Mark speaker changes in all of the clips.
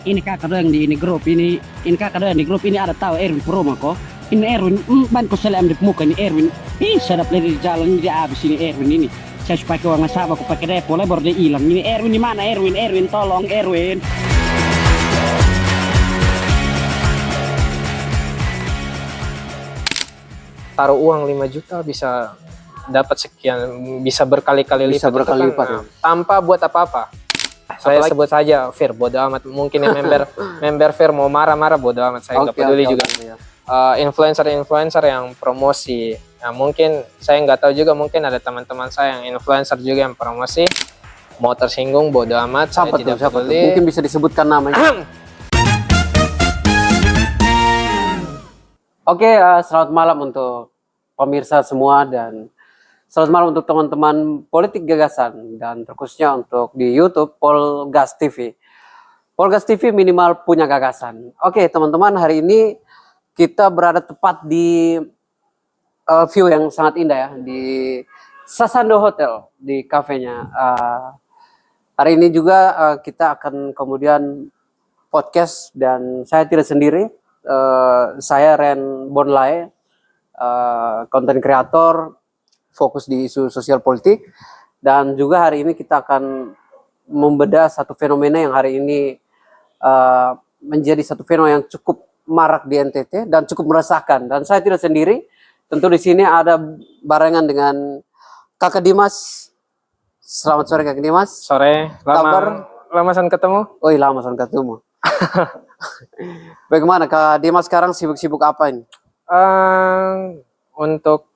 Speaker 1: ini kakak doang di ini grup ini kakak doang di grup ini ada tahu Erwin Puroma kok. Ini Erwin, ban ko salam di muka ini Erwin. Bisa dapat dari jalan ini habis ini Erwin ini. Saya pakai uang nasabah, aku pakai depo, lebor dia hilang. Ini Erwin di mana Erwin? Erwin tolong Erwin.
Speaker 2: Taruh uang 5 juta bisa dapat sekian, bisa berkali-kali lipat.
Speaker 3: Bisa berkali lipat.
Speaker 2: Nah, tanpa buat apa-apa. Saya sebut saja Fir, bodo amat. Mungkin yang member Fir mau marah-marah, bodo amat. Saya nggak peduli juga. Influencer-influencer yang promosi. Nah, mungkin saya nggak tahu juga, mungkin ada teman-teman saya yang influencer juga yang promosi. Mau tersinggung, bodo amat.
Speaker 3: Siapa tuh? Siapa tuh? Mungkin bisa disebutkan namanya. Oke, selamat malam untuk pemirsa semua dan selamat malam untuk teman-teman politik gagasan dan terkhususnya untuk di YouTube Polgas TV. Polgas TV minimal punya gagasan. Oke, teman-teman, hari ini kita berada tepat di view yang sangat indah ya, di Sasando Hotel, di kafenya. Hari ini juga kita akan kemudian podcast dan saya tidak sendiri. Saya Ren Bonlae, konten kreator, fokus di isu sosial politik, dan juga hari ini kita akan membedah satu fenomena yang hari ini menjadi satu fenomena yang cukup marak di NTT dan cukup meresahkan. Dan saya tidak sendiri, tentu di sini ada barengan dengan Kakak Dimas. Selamat sore Kakak Dimas.
Speaker 2: Sore, lama san ketemu.
Speaker 3: Oh iya, lama san ketemu. Bagaimana Kak Dimas sekarang sibuk-sibuk apa ini?
Speaker 2: Untuk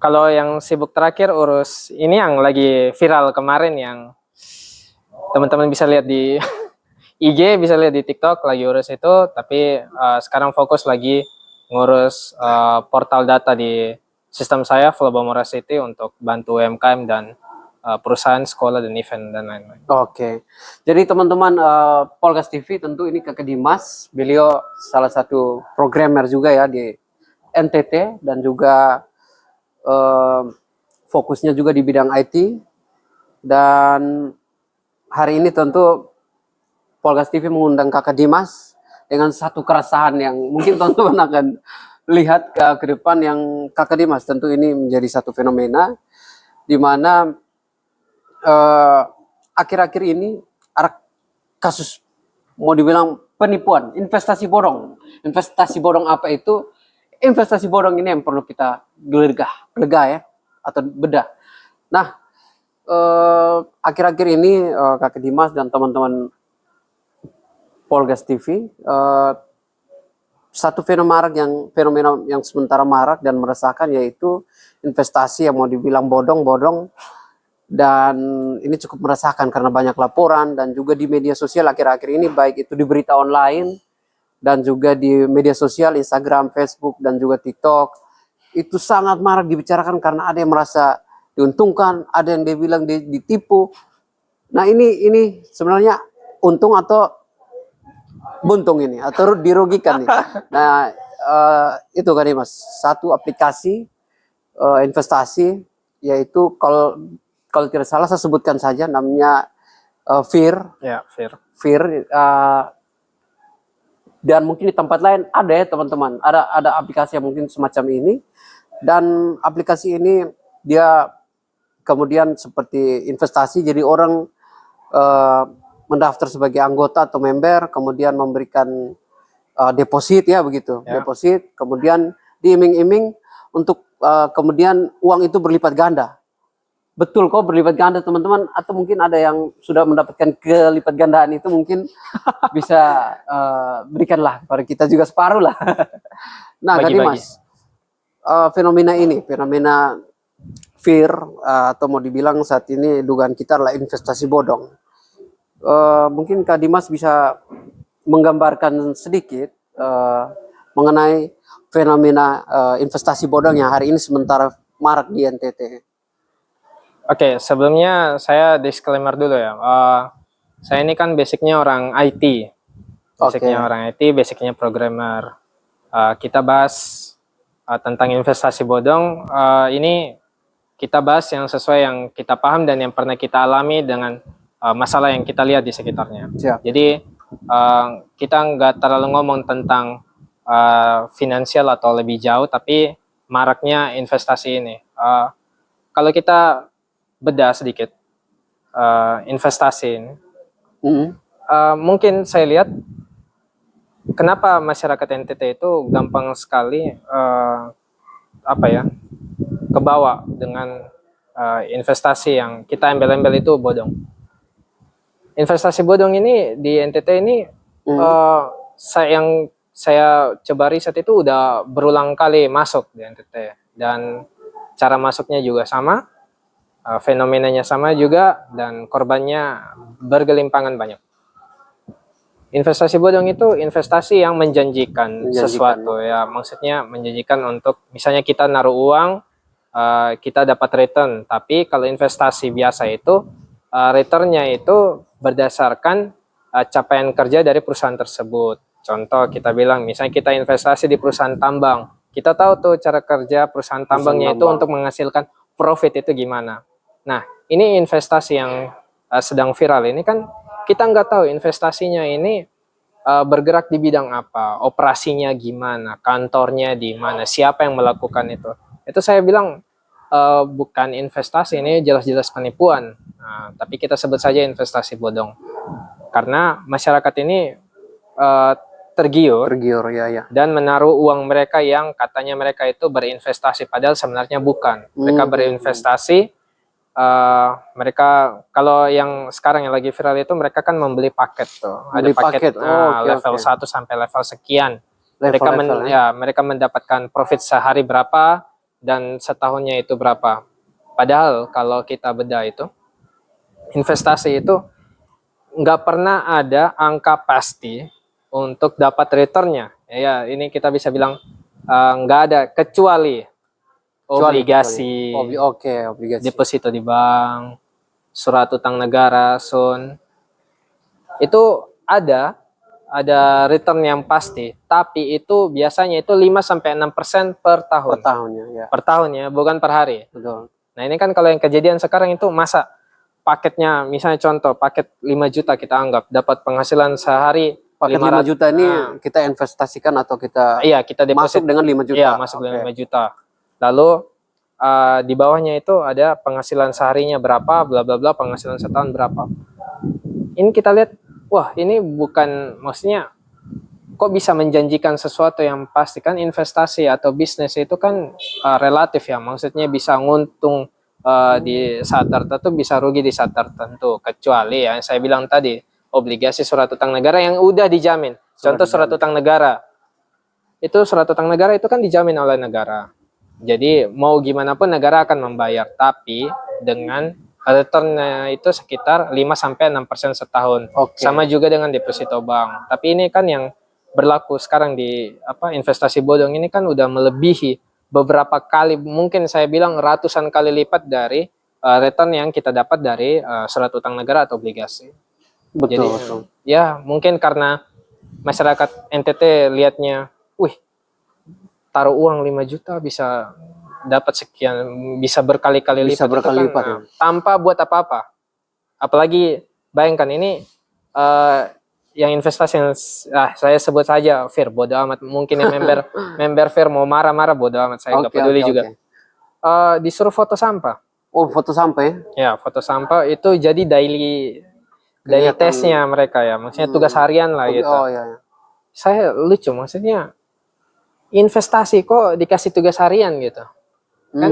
Speaker 2: kalau yang sibuk terakhir urus ini yang lagi viral kemarin, yang teman-teman bisa lihat di IG, bisa lihat di TikTok, lagi urus itu. Tapi sekarang fokus lagi ngurus portal data di sistem saya, Flobamora City, untuk bantu UMKM dan perusahaan, sekolah, dan event, dan lain-lain.
Speaker 3: Oke, jadi teman-teman Polgas TV, tentu ini Kakak Dimas, beliau salah satu programmer juga ya di NTT dan juga fokusnya juga di bidang IT. Dan hari ini tentu Polgas TV mengundang Kakak Dimas dengan satu keresahan yang mungkin teman-teman akan lihat ke depan, yang Kakak Dimas tentu ini menjadi satu fenomena di mana akhir-akhir ini ada kasus mau dibilang penipuan, investasi bodong. Investasi bodong apa itu? Investasi bodong ini yang perlu kita gelegah ya, atau bedah. Nah, akhir-akhir ini Kakak Dimas dan teman-teman Polgas TV, satu fenomena yang sementara marak dan meresahkan, yaitu investasi yang mau dibilang bodong, dan ini cukup meresahkan karena banyak laporan dan juga di media sosial akhir-akhir ini, baik itu di berita online dan juga di media sosial Instagram, Facebook, dan juga TikTok, itu sangat marak dibicarakan karena ada yang merasa diuntungkan, ada yang dia bilang ditipu. Nah, ini sebenarnya untung atau buntung ini, atau dirugikan nih. Nah, itu kan Mas, satu aplikasi investasi, yaitu kalau tidak salah saya sebutkan saja namanya Fir.
Speaker 2: Ya, Fir.
Speaker 3: Dan mungkin di tempat lain ada ya teman-teman, ada aplikasi yang mungkin semacam ini. Dan aplikasi ini dia kemudian seperti investasi, jadi orang mendaftar sebagai anggota atau member, kemudian memberikan deposit ya begitu, ya. Deposit, kemudian diiming-iming untuk kemudian uang itu berlipat ganda. Betul kok, berlipat ganda teman-teman, atau mungkin ada yang sudah mendapatkan kelipat gandaan itu, mungkin bisa berikanlah kepada kita juga separuh lah. Nah, Kak Dimas, fenomena Fir, atau mau dibilang saat ini dugaan kita adalah investasi bodong. Mungkin Kak Dimas bisa menggambarkan sedikit mengenai fenomena investasi bodong yang hari ini sementara marak di NTT.
Speaker 2: Oke, sebelumnya saya disclaimer dulu ya. Saya ini kan basicnya orang IT, basicnya programmer. Kita bahas tentang investasi bodong. Ini kita bahas yang sesuai yang kita paham dan yang pernah kita alami dengan masalah yang kita lihat di sekitarnya.
Speaker 3: Siap.
Speaker 2: Jadi kita nggak terlalu ngomong tentang finansial atau lebih jauh, tapi maraknya investasi ini. Kalau kita bedah sedikit investasi ini, mungkin saya lihat kenapa masyarakat NTT itu gampang sekali kebawa dengan investasi yang kita embel-embel itu bodong. Investasi bodong ini di NTT ini yang saya coba riset itu udah berulang kali masuk di NTT, dan cara masuknya juga sama, fenomenanya sama juga, dan korbannya bergelimpangan banyak. Investasi bodong itu investasi yang menjanjikan sesuatu ya, maksudnya menjanjikan untuk misalnya kita naruh uang, kita dapat return, tapi kalau investasi biasa itu returnnya itu berdasarkan capaian kerja dari perusahaan tersebut. Contoh kita bilang misalnya kita investasi di perusahaan tambang, kita tahu tuh cara kerja perusahaan tambangnya itu untuk menghasilkan profit itu gimana. Nah, ini investasi yang sedang viral ini kan kita nggak tahu investasinya ini bergerak di bidang apa, operasinya gimana, kantornya di mana, siapa yang melakukan itu. Itu saya bilang bukan investasi, ini jelas-jelas penipuan. Tapi kita sebut saja investasi bodong. Karena masyarakat ini tergiur
Speaker 3: ya.
Speaker 2: Dan menaruh uang mereka yang katanya mereka itu berinvestasi, padahal sebenarnya bukan. Mereka berinvestasi. Mereka kalau yang sekarang yang lagi viral itu mereka kan membeli paket tuh, ada paket level 1 sampai level sekian. Mereka mendapatkan profit sehari berapa dan setahunnya itu berapa. Padahal kalau kita bedah itu investasi itu nggak pernah ada angka pasti untuk dapat returnnya. Ya ini kita bisa bilang nggak ada kecuali obligasi,
Speaker 3: obligasi,
Speaker 2: deposito di bank, surat utang negara, SUN. Itu ada return yang pasti, tapi itu biasanya itu 5-6% per tahun. Per tahunnya, bukan per hari.
Speaker 3: Betul.
Speaker 2: Nah, ini kan kalau yang kejadian sekarang itu masa paketnya misalnya contoh paket 5 juta kita anggap dapat penghasilan sehari
Speaker 3: paket 5 juta ini kita investasikan atau kita deposit masuk dengan 5 juta.
Speaker 2: Iya, masuk dengan 5 juta. Lalu di bawahnya itu ada penghasilan seharinya berapa, bla bla bla, penghasilan setahun berapa. Ini kita lihat, wah ini bukan, maksudnya kok bisa menjanjikan sesuatu yang pasti. Kan investasi atau bisnis itu kan relatif ya, maksudnya bisa nguntung di saat tertentu, bisa rugi di saat tertentu. Kecuali ya saya bilang tadi, obligasi surat utang negara yang udah dijamin. Contoh surat utang negara. Itu surat utang negara itu kan dijamin oleh negara. Jadi mau gimana pun negara akan membayar, tapi dengan returnnya itu sekitar 5-6% setahun. Sama juga dengan deposito bank. Tapi ini kan yang berlaku sekarang di investasi bodong ini kan udah melebihi beberapa kali, mungkin saya bilang ratusan kali lipat dari return yang kita dapat dari surat utang negara atau obligasi.
Speaker 3: Betul.
Speaker 2: Jadi ya mungkin karena masyarakat NTT lihatnya, wih, taruh uang 5 juta bisa dapat sekian, bisa berkali-kali lipat,
Speaker 3: ya.
Speaker 2: Tanpa buat apa-apa. Apalagi bayangkan ini yang investasi yang saya sebut saja fair, bodo amat. Mungkin yang member fair mau marah-marah, bodo amat, saya nggak peduli juga. Disuruh foto sampah.
Speaker 3: Oh, foto sampah ya?
Speaker 2: Ya, foto sampah itu jadi daily testnya mereka ya, maksudnya tugas harian lah gitu. Saya lucu, maksudnya investasi kok dikasih tugas harian gitu. Kan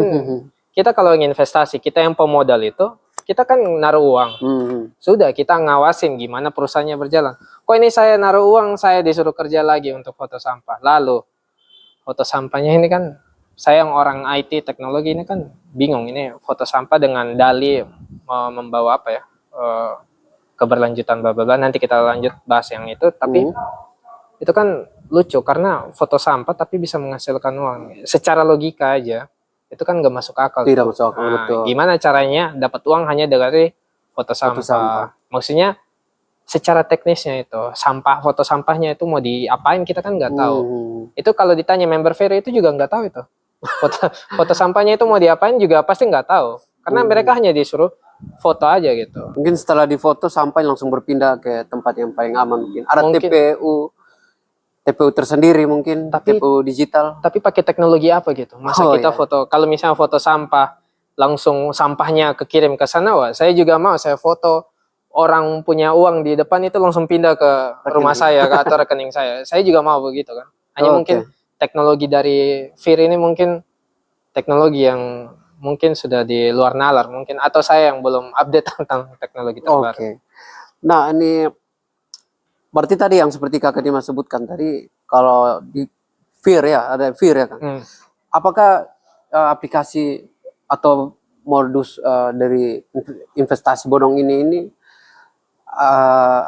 Speaker 2: kita kalau ingin investasi, kita yang pemodal itu, kita kan naruh uang. Sudah, kita ngawasin gimana perusahaannya berjalan. Kok ini saya naruh uang, saya disuruh kerja lagi untuk foto sampah. Lalu, foto sampahnya ini kan, saya yang orang IT, teknologi ini kan bingung. Ini foto sampah dengan dalih membawa apa ya, keberlanjutan bla bla bla. Nanti kita lanjut bahas yang itu, tapi itu kan lucu karena foto sampah tapi bisa menghasilkan uang. Secara logika aja itu kan nggak masuk akal.
Speaker 3: Tidak masuk akal, betul.
Speaker 2: Gimana caranya dapat uang hanya dari foto sampah? Maksudnya secara teknisnya itu foto sampahnya itu mau diapain kita kan nggak tahu. Itu kalau ditanya member fair itu juga nggak tahu itu. Foto sampahnya itu mau diapain juga pasti nggak tahu. Karena mereka hanya disuruh foto aja gitu.
Speaker 3: Mungkin setelah difoto sampai langsung berpindah ke tempat yang paling aman mungkin. Ada
Speaker 2: Mungkin.
Speaker 3: TPU tersendiri mungkin,
Speaker 2: Tapi-
Speaker 3: TPU digital.
Speaker 2: Tapi pakai teknologi apa gitu? Masa
Speaker 3: Oh,
Speaker 2: kita
Speaker 3: iya.
Speaker 2: foto, kalau misalnya foto sampah, langsung sampahnya kekirim ke sana, wah, saya juga mau, saya foto orang punya uang di depan itu langsung pindah ke rumah saya atau rekening saya. Saya juga mau begitu kan. Hanya
Speaker 3: Oke.
Speaker 2: mungkin teknologi dari Fir ini mungkin teknologi yang mungkin sudah di luar nalar mungkin, atau saya yang belum update tentang teknologi terbaru.
Speaker 3: Oke. Nah, ini berarti tadi yang seperti Kakak Dimas sebutkan tadi, kalau di Fir ya, ada Fir ya kan.
Speaker 2: Hmm.
Speaker 3: Apakah aplikasi atau modus dari investasi bodong ini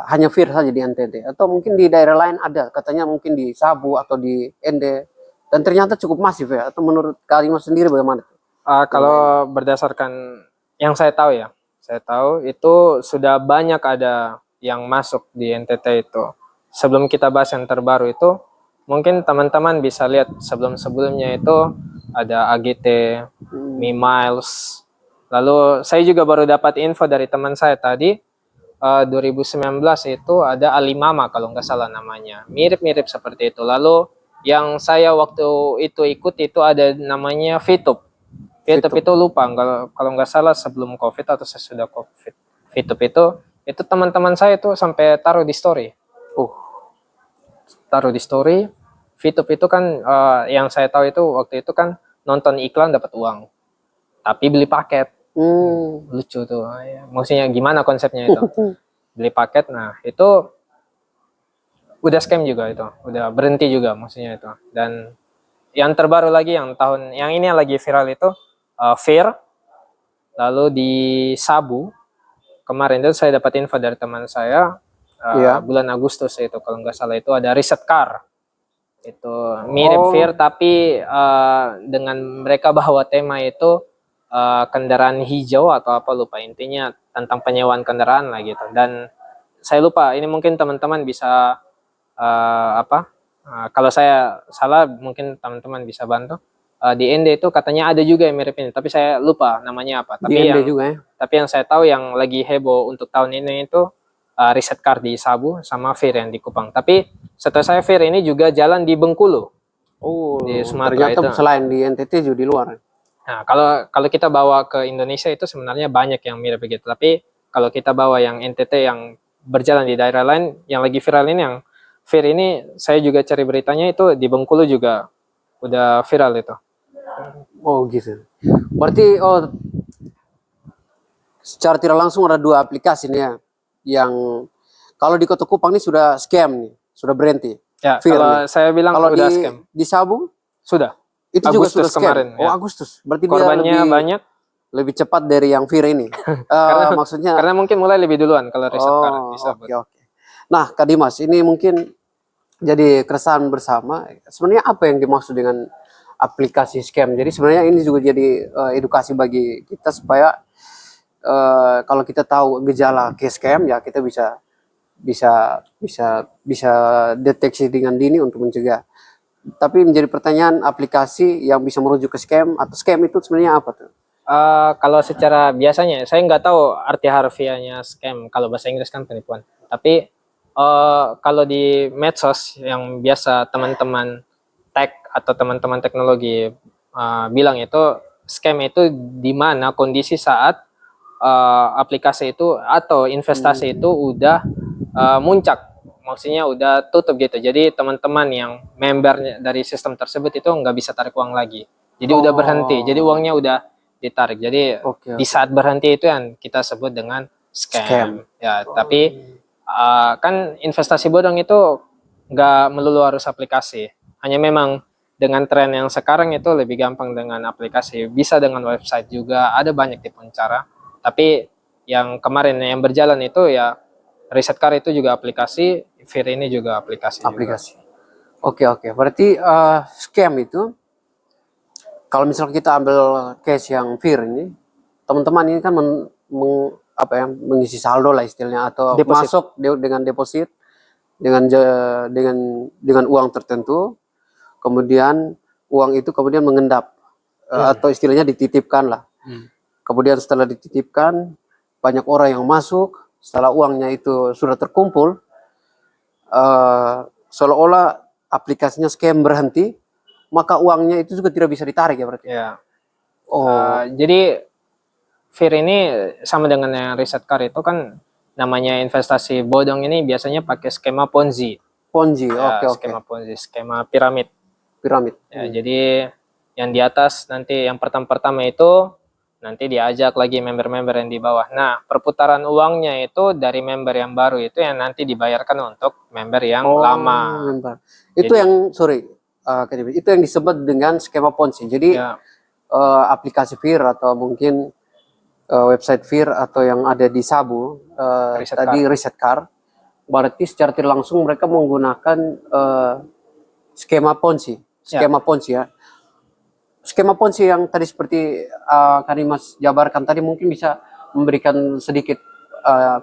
Speaker 3: hanya Fir saja di NTT atau mungkin di daerah lain ada, katanya mungkin di Sabu atau di Ende, dan ternyata cukup masif ya, atau menurut Kak Dimas sendiri bagaimana?
Speaker 2: Kalau berdasarkan yang saya tahu itu sudah banyak ada yang masuk di NTT itu. Sebelum kita bahas yang terbaru itu, mungkin teman-teman bisa lihat sebelum-sebelumnya itu ada AGT, Miles. Lalu saya juga baru dapat info dari teman saya tadi, 2019 itu ada Alimama kalau nggak salah namanya. Mirip-mirip seperti itu. Lalu yang saya waktu itu ikut itu ada namanya VTube. VTube itu lupa kalau nggak salah sebelum COVID atau sesudah COVID. VTube itu teman-teman saya itu sampai taruh di story. Taruh di story. VTube itu kan yang saya tahu itu waktu itu kan nonton iklan dapat uang. Tapi beli paket. Lucu tuh. Maksudnya gimana konsepnya itu? Beli paket. Nah, itu udah scam juga itu. Udah berhenti juga maksudnya itu. Dan yang terbaru lagi yang ini yang lagi viral itu Fir, lalu di Sabu kemarin itu saya dapat info dari teman saya bulan Agustus itu kalau nggak salah itu ada Riset Car itu mirip Fir tapi dengan mereka bawa tema itu kendaraan hijau atau apa lupa, intinya tentang penyewaan kendaraan lah gitu. Dan saya lupa ini mungkin teman-teman bisa kalau saya salah mungkin teman-teman bisa bantu. Di Ende itu katanya ada juga yang mirip ini, tapi saya lupa namanya apa. Tapi yang saya tahu yang lagi heboh untuk tahun ini itu Riset Car di Sabu sama Fir yang di Kupang. Tapi setelah saya Fir ini juga jalan di Bengkulu. Di Sumatera
Speaker 3: ternyata
Speaker 2: itu.
Speaker 3: Selain di NTT juga di luar.
Speaker 2: Nah, kalau kita bawa ke Indonesia itu sebenarnya banyak yang mirip begitu. Tapi kalau kita bawa yang NTT yang berjalan di daerah lain, yang lagi viral ini yang Fir ini, saya juga cari beritanya itu di Bengkulu juga udah viral itu.
Speaker 3: Oh gitu. Berarti secara tidak langsung ada dua aplikasi nih ya, yang kalau di Kota Kupang ini sudah scam nih, sudah berhenti.
Speaker 2: Ya,
Speaker 3: Fir
Speaker 2: kalau
Speaker 3: nih.
Speaker 2: saya bilang
Speaker 3: Kalau
Speaker 2: udah scam.
Speaker 3: di Sabu
Speaker 2: Sudah.
Speaker 3: itu
Speaker 2: Agustus
Speaker 3: juga sudah scam.
Speaker 2: kemarin,
Speaker 3: Oh
Speaker 2: ya.
Speaker 3: Agustus. Berarti
Speaker 2: Korbannya
Speaker 3: dia
Speaker 2: banyak.
Speaker 3: lebih cepat dari yang Fir ini. Maksudnya
Speaker 2: Karena mungkin mulai lebih duluan kalau Riset Car bisa.
Speaker 3: Oke. Nah, Kak Dimas, ini mungkin jadi keresahan bersama. Sebenarnya apa yang dimaksud dengan aplikasi scam? Jadi sebenarnya ini juga jadi edukasi bagi kita supaya kalau kita tahu gejala case scam ya kita bisa deteksi dengan dini untuk mencegah. Tapi menjadi pertanyaan, aplikasi yang bisa merujuk ke scam atau scam itu sebenarnya apa tuh?
Speaker 2: Kalau secara biasanya saya nggak tahu arti harfiahnya scam, kalau bahasa Inggris kan penipuan. Tapi kalau di medsos yang biasa teman-teman tech atau teman-teman teknologi bilang itu scam itu di mana kondisi saat aplikasi itu atau investasi itu udah muncak, maksudnya udah tutup gitu. Jadi teman-teman yang membernya dari sistem tersebut itu nggak bisa tarik uang lagi. Jadi udah berhenti. Jadi uangnya udah ditarik. Jadi di saat berhenti itu yang kita sebut dengan scam. Ya, tapi kan investasi bodong itu nggak melulu harus aplikasi. Hanya memang dengan tren yang sekarang itu lebih gampang dengan aplikasi. Bisa dengan website juga. Ada banyak tipe cara. Tapi yang kemarin yang berjalan itu ya Riset Car itu juga aplikasi, Fir ini juga aplikasi.
Speaker 3: Oke. Berarti scam itu kalau misalnya kita ambil case yang Fir ini, teman-teman ini kan mengisi saldo lah istilahnya atau deposit. Masuk dengan deposit dengan uang tertentu, kemudian uang itu kemudian mengendap atau istilahnya dititipkan lah. Kemudian setelah dititipkan banyak orang yang masuk. Setelah uangnya itu sudah terkumpul, seolah-olah aplikasinya scam berhenti, maka uangnya itu juga tidak bisa ditarik ya berarti.
Speaker 2: Ya.
Speaker 3: Oh,
Speaker 2: Jadi FIR ini sama dengan yang riset car itu kan namanya investasi bodong ini biasanya pakai skema Ponzi.
Speaker 3: Ponzi,
Speaker 2: Ya,
Speaker 3: oke.
Speaker 2: skema Ponzi, skema piramid.
Speaker 3: Piramid.
Speaker 2: Ya, jadi yang di atas nanti yang pertama itu nanti diajak lagi member-member yang di bawah. Nah, perputaran uangnya itu dari member yang baru itu yang nanti dibayarkan untuk member yang lama.
Speaker 3: Member. Itu
Speaker 2: Jadi-
Speaker 3: yang sorry, itu yang disebut dengan skema Ponzi. Jadi
Speaker 2: Ya,
Speaker 3: aplikasi FIR atau mungkin website FIR atau yang ada di Sabu
Speaker 2: Riset
Speaker 3: tadi Riset Car, berarti secara tidak langsung mereka menggunakan skema Ponzi, Ponzi ya. Skema Ponzi yang tadi seperti Karimas jabarkan tadi mungkin bisa memberikan sedikit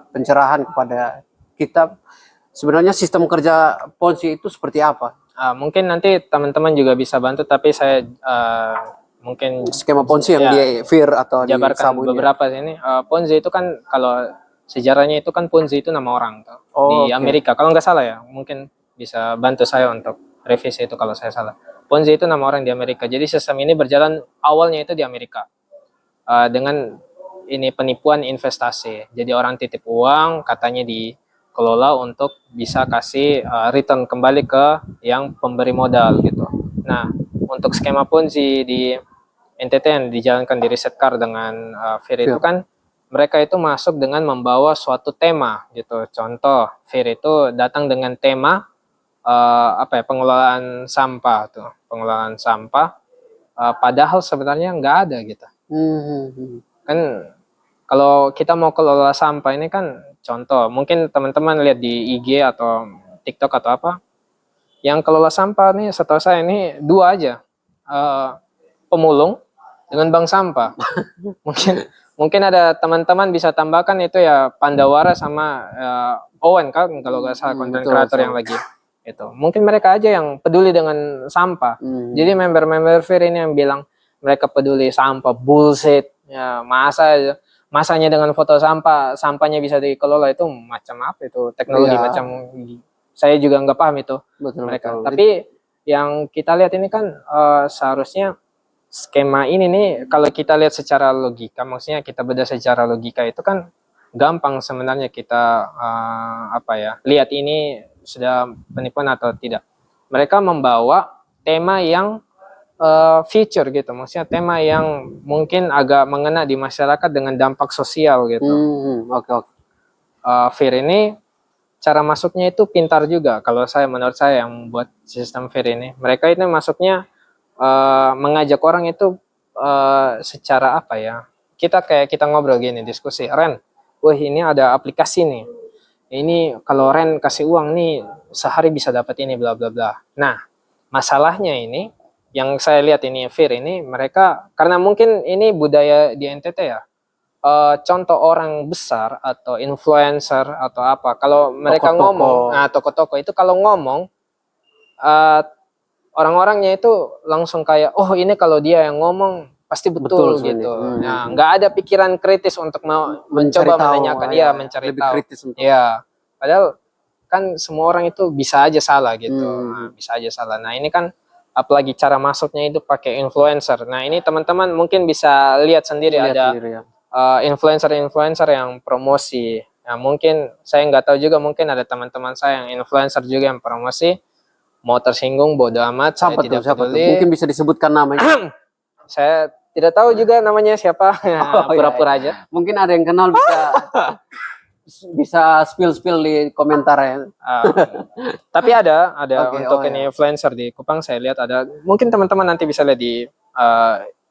Speaker 3: pencerahan kepada kita. Sebenarnya sistem kerja Ponzi itu seperti apa?
Speaker 2: mungkin nanti teman-teman juga bisa bantu, tapi saya mungkin
Speaker 3: Skema Ponzi yang
Speaker 2: Ya,
Speaker 3: di FIR atau di
Speaker 2: jabarkan
Speaker 3: Sabu ini.
Speaker 2: beberapa ini. Ponzi itu kan kalau sejarahnya itu kan Ponzi itu nama orang tuh
Speaker 3: Oh,
Speaker 2: di
Speaker 3: oke.
Speaker 2: Amerika. Kalau nggak salah ya, mungkin bisa bantu saya untuk revisi itu kalau saya salah. Ponzi itu nama orang di Amerika. Jadi sistem ini berjalan awalnya itu di Amerika dengan ini penipuan investasi. Jadi orang titip uang katanya dikelola untuk bisa kasih return kembali ke yang pemberi modal gitu. Nah, untuk skema Ponzi di NTT yang dijalankan di Riset Car dengan FIR itu kan mereka itu masuk dengan membawa suatu tema gitu. Contoh, FIR itu datang dengan tema pengelolaan sampah tuh, pengelolaan sampah. Padahal sebenarnya nggak ada gitu. Kan kalau kita mau kelola sampah ini kan contoh, mungkin teman-teman lihat di IG atau TikTok atau apa, yang kelola sampah nih setahu saya ini dua aja, pemulung dengan bank sampah. mungkin ada teman-teman bisa tambahkan itu ya Pandawara sama Owen kan kalau nggak salah konten kreator yang lagi itu. Mungkin mereka aja yang peduli dengan sampah. Jadi member-member FIR ini yang bilang mereka peduli sampah, bullshit. Ya, masanya dengan foto sampah, sampahnya bisa dikelola itu macam apa itu teknologi
Speaker 3: Ya.
Speaker 2: macam saya juga nggak paham itu mereka.
Speaker 3: Betul.
Speaker 2: Tapi yang kita lihat ini kan seharusnya skema ini nih kalau kita lihat secara logika, maksudnya kita bedah secara logika itu kan gampang sebenarnya kita lihat ini sudah penipuan atau tidak. Mereka membawa tema yang future gitu, maksudnya tema yang mungkin agak mengena di masyarakat dengan dampak sosial gitu.
Speaker 3: Oke.
Speaker 2: FIR ini cara masuknya itu pintar juga kalau menurut saya yang membuat sistem FIR ini. Mereka itu masuknya mengajak orang itu secara apa ya? Kita ngobrol gini, diskusi. Ren, wah ini ada aplikasi nih. Ini kalau Ren kasih uang nih sehari bisa dapat ini bla bla bla. Nah, masalahnya ini yang saya lihat ini FIR ini mereka karena mungkin ini budaya di NTT ya. Contoh orang besar atau influencer atau apa kalau mereka ngomong, toko-toko itu kalau ngomong orang-orangnya itu langsung kayak oh ini kalau dia yang ngomong pasti betul gitu. Nah, nggak ada pikiran kritis untuk mencoba menanyakan mencari tahu. Ya, padahal kan semua orang itu bisa aja salah gitu. Bisa aja salah. Nah, ini kan apalagi cara masuknya itu pakai influencer. Nah, ini teman-teman mungkin bisa lihat sendiri ada influencer-influencer yang promosi. Nah, mungkin saya nggak tahu juga, mungkin ada teman-teman saya yang influencer juga yang promosi. Mau tersinggung bodo amat, saya tidak peduli.
Speaker 3: Mungkin bisa disebutkan namanya.
Speaker 2: Saya tidak tahu juga namanya siapa. Pura-pura aja.
Speaker 3: Mungkin ada yang kenal bisa spill di komentar ya.
Speaker 2: Tapi ada untuk ini influencer di Kupang saya lihat ada. Mungkin teman-teman nanti bisa lihat di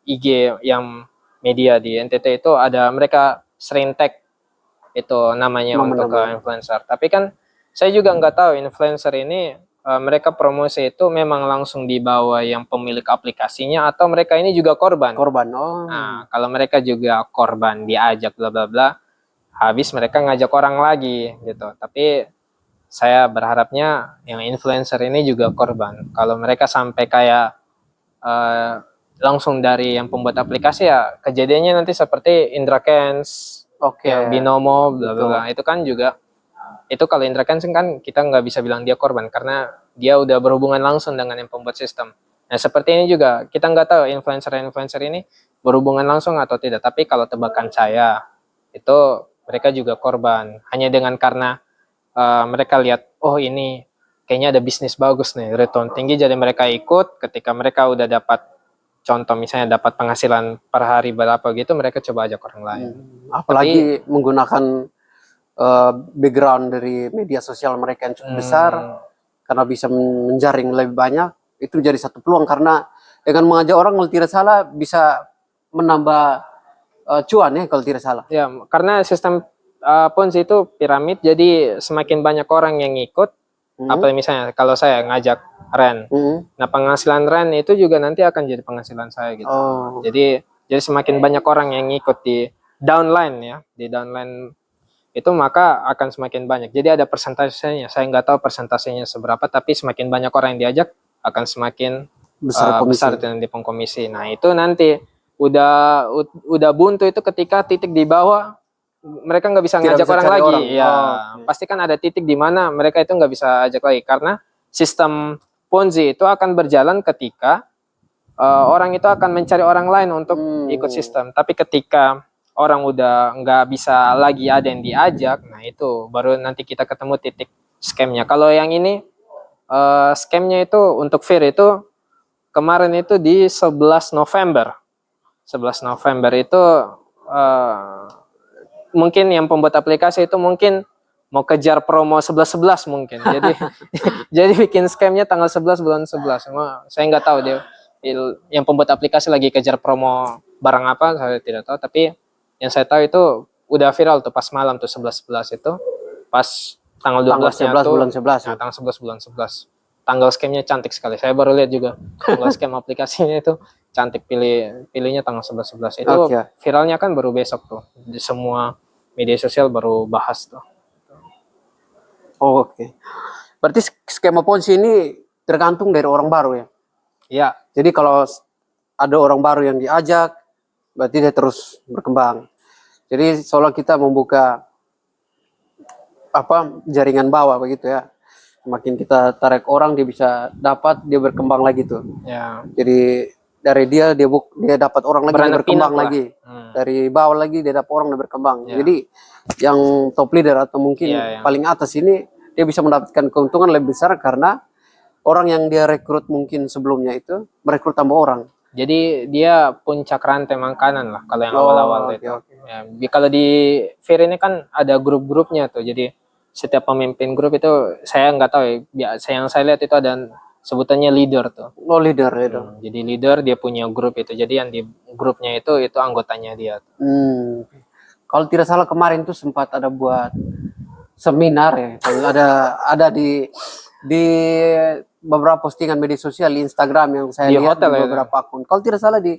Speaker 2: IG yang media di NTT itu ada mereka sering tag itu namanya untuk influencer. Tapi kan saya juga nggak tahu influencer ini mereka promosi itu memang langsung dibawa yang pemilik aplikasinya atau mereka ini juga korban. Nah, kalau mereka juga korban diajak bla bla bla, habis mereka ngajak orang lagi gitu. Tapi saya berharapnya yang influencer ini juga korban. Kalau mereka sampai kayak langsung dari yang pembuat aplikasi ya kejadiannya nanti seperti Indra Kents
Speaker 3: Oke.
Speaker 2: yang binomo, bla bla bla. Itu kan juga, itu kalau Indra Kents kan kita nggak bisa bilang dia korban karena dia udah berhubungan langsung dengan yang pembuat sistem. Nah seperti ini juga kita nggak tahu influencer ini berhubungan langsung atau tidak. Tapi kalau tebakan saya itu mereka juga korban hanya dengan karena mereka lihat oh ini kayaknya ada bisnis bagus nih, return tinggi, jadi mereka ikut. Ketika mereka udah dapat contoh misalnya dapat penghasilan per hari berapa gitu, mereka coba ajak orang lain.
Speaker 3: Apalagi menggunakan background dari media sosial mereka yang cukup besar, karena bisa menjaring lebih banyak, itu jadi satu peluang. Karena dengan mengajak orang kalau tidak salah bisa menambah cuan ya kalau tidak salah.
Speaker 2: Ya, karena sistem Ponzi itu piramid, jadi semakin banyak orang yang ikut, apalagi misalnya kalau saya ngajak Ren, nah penghasilan Ren itu juga nanti akan jadi penghasilan saya gitu. Jadi semakin banyak orang yang ikut di downline ya, di downline itu maka akan semakin banyak. Jadi ada persentasenya. Saya nggak tahu persentasenya seberapa, tapi semakin banyak orang yang diajak akan semakin besar nanti pengkomisi. Nah itu nanti udah buntu itu ketika titik di bawah mereka nggak bisa ngajak orang lagi. Ya pasti kan ada titik di mana mereka itu nggak bisa ajak lagi karena sistem Ponzi itu akan berjalan ketika orang itu akan mencari orang lain untuk ikut sistem. Tapi ketika orang udah nggak bisa lagi ada yang diajak, nah itu baru nanti kita ketemu titik scamnya. Kalau yang ini scamnya itu untuk Fir itu kemarin itu di 11 November. 11 November itu mungkin yang pembuat aplikasi itu mungkin mau kejar promo 11-11 mungkin. Jadi jadi bikin scamnya tanggal 11 bulan 11. Saya nggak tahu dia yang pembuat aplikasi lagi kejar promo barang apa, saya tidak tahu, tapi yang saya tahu itu udah viral tuh pas malam tuh 11-11 itu pas tanggal 12-nya
Speaker 3: tanggal 11
Speaker 2: tuh,
Speaker 3: bulan 11 ya?
Speaker 2: tanggal 11 bulan 11. Tanggal scamnya cantik sekali. Saya baru lihat juga tanggal scam aplikasinya itu cantik, pilihnya tanggal 11-11. Itu viralnya kan baru besok tuh. Di semua media sosial baru bahas tuh.
Speaker 3: Oke. Berarti skema Ponzi ini tergantung dari orang baru ya?
Speaker 2: Iya.
Speaker 3: Jadi kalau ada orang baru yang diajak, berarti dia terus berkembang. Jadi seolah kita membuka jaringan bawah begitu ya. Semakin kita tarik orang, dia bisa dapat, dia berkembang lagi tuh.
Speaker 2: Ya.
Speaker 3: Jadi dari dia dapat orang lagi, dia berkembang lagi. Dari bawah lagi dia dapat orang, dia berkembang. Ya. Jadi yang top leader atau mungkin paling atas ini dia bisa mendapatkan keuntungan lebih besar karena orang yang dia rekrut mungkin sebelumnya itu merekrut tambah orang.
Speaker 2: Jadi dia puncak rantai makanan lah kalau yang awal-awal itu. Ya, kalau di Fir ini kan ada grup-grupnya tuh. Jadi setiap pemimpin grup itu saya nggak tahu ya. Yang saya lihat itu ada sebutannya leader tuh.
Speaker 3: Oh leader itu.
Speaker 2: Jadi leader dia punya grup itu. Jadi yang di grupnya itu anggotanya dia.
Speaker 3: Kalau tidak salah kemarin tuh sempat ada buat seminar ya. Ada di beberapa postingan media sosial di Instagram yang saya lihat
Speaker 2: hotel
Speaker 3: di beberapa akun. Kalau tidak salah di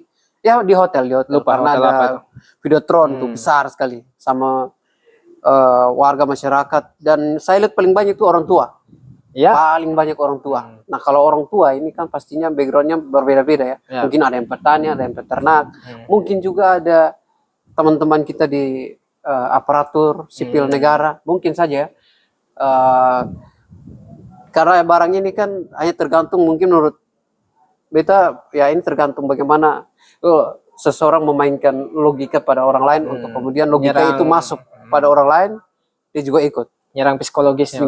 Speaker 3: hotel.
Speaker 2: Lupa,
Speaker 3: karena
Speaker 2: hotel
Speaker 3: ada Videotron tuh besar sekali sama warga masyarakat, dan saya lihat paling banyak itu orang tua. Ya. Paling banyak orang tua. Nah kalau orang tua ini kan pastinya backgroundnya berbeda-beda ya. Mungkin ada yang petani, ada yang peternak, mungkin juga ada teman-teman kita di aparatur sipil negara, mungkin saja. Karena barang ini kan hanya tergantung mungkin menurut beta ya, ini tergantung bagaimana seseorang memainkan logika pada orang lain untuk kemudian logika itu masuk pada orang lain, dia juga ikut.
Speaker 2: Nyerang psikologisnya.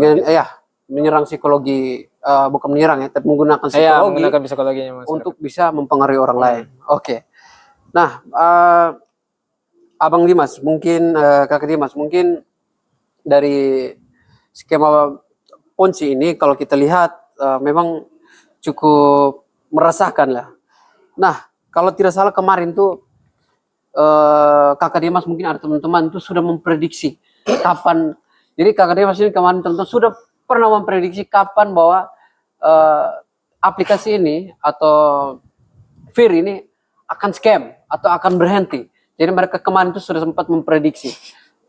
Speaker 3: Menyerang psikologi, bukan menyerang ya, tapi menggunakan psikologinya untuk bisa mempengaruhi orang lain. Oke. Nah, Abang Dimas, mungkin Kakak Dimas, mungkin dari skema Ponzi ini kalau kita lihat memang cukup meresahkan lah. Nah, kalau tidak salah kemarin tuh Kakak Dimas mungkin ada teman-teman itu sudah memprediksi kapan. Jadi Kakak Dimas ini kemarin teman-teman sudah pernah memprediksi kapan bahwa aplikasi ini atau Fir ini akan scam atau akan berhenti. Jadi mereka kemarin itu sudah sempat memprediksi.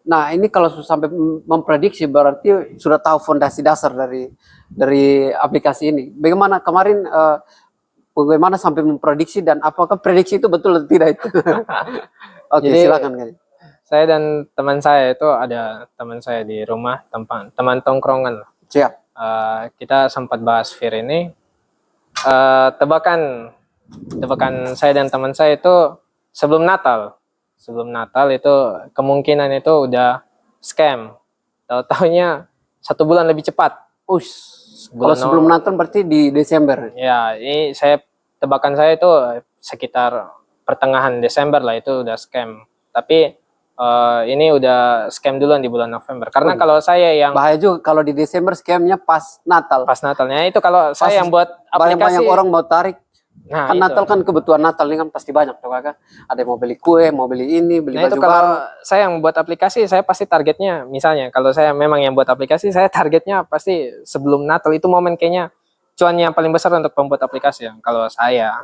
Speaker 3: Nah ini kalau sampai memprediksi berarti sudah tahu fondasi dasar dari aplikasi ini. Bagaimana kemarin bagaimana sampai memprediksi dan apakah prediksi itu betul atau tidak itu? Oke, silakan.
Speaker 2: Saya dan teman saya itu ada teman saya di rumah, teman tongkrongan.
Speaker 3: Siap.
Speaker 2: Kita sempat bahas Fir ini. Tebakan saya dan teman saya itu sebelum Natal. Sebelum Natal itu kemungkinan itu udah scam. Tahu-taunya 1 bulan lebih cepat.
Speaker 3: Kalau sebelum Natal berarti di Desember.
Speaker 2: Ya, ini tebakan saya itu sekitar pertengahan Desember lah itu udah scam. Tapi ini udah scam duluan di bulan November. Karena kalau saya yang
Speaker 3: Bahaya juga kalau di Desember scamnya pas Natal.
Speaker 2: pas Natalnya itu kalau saya yang buat aplikasi
Speaker 3: Banyak orang mau tarik.
Speaker 2: Nah,
Speaker 3: Kan
Speaker 2: itu.
Speaker 3: Natal kan kebutuhan Natal ini kan pasti banyak tuh kakak. Ada yang mau beli kue, mau beli ini, beli
Speaker 2: Nah,
Speaker 3: baju
Speaker 2: itu kalau
Speaker 3: baru.
Speaker 2: saya yang buat aplikasi, saya pasti targetnya, misalnya kalau saya memang yang buat aplikasi, saya targetnya pasti sebelum Natal itu momen kayaknya cuan yang paling besar untuk pembuat aplikasi ya. Kalau saya,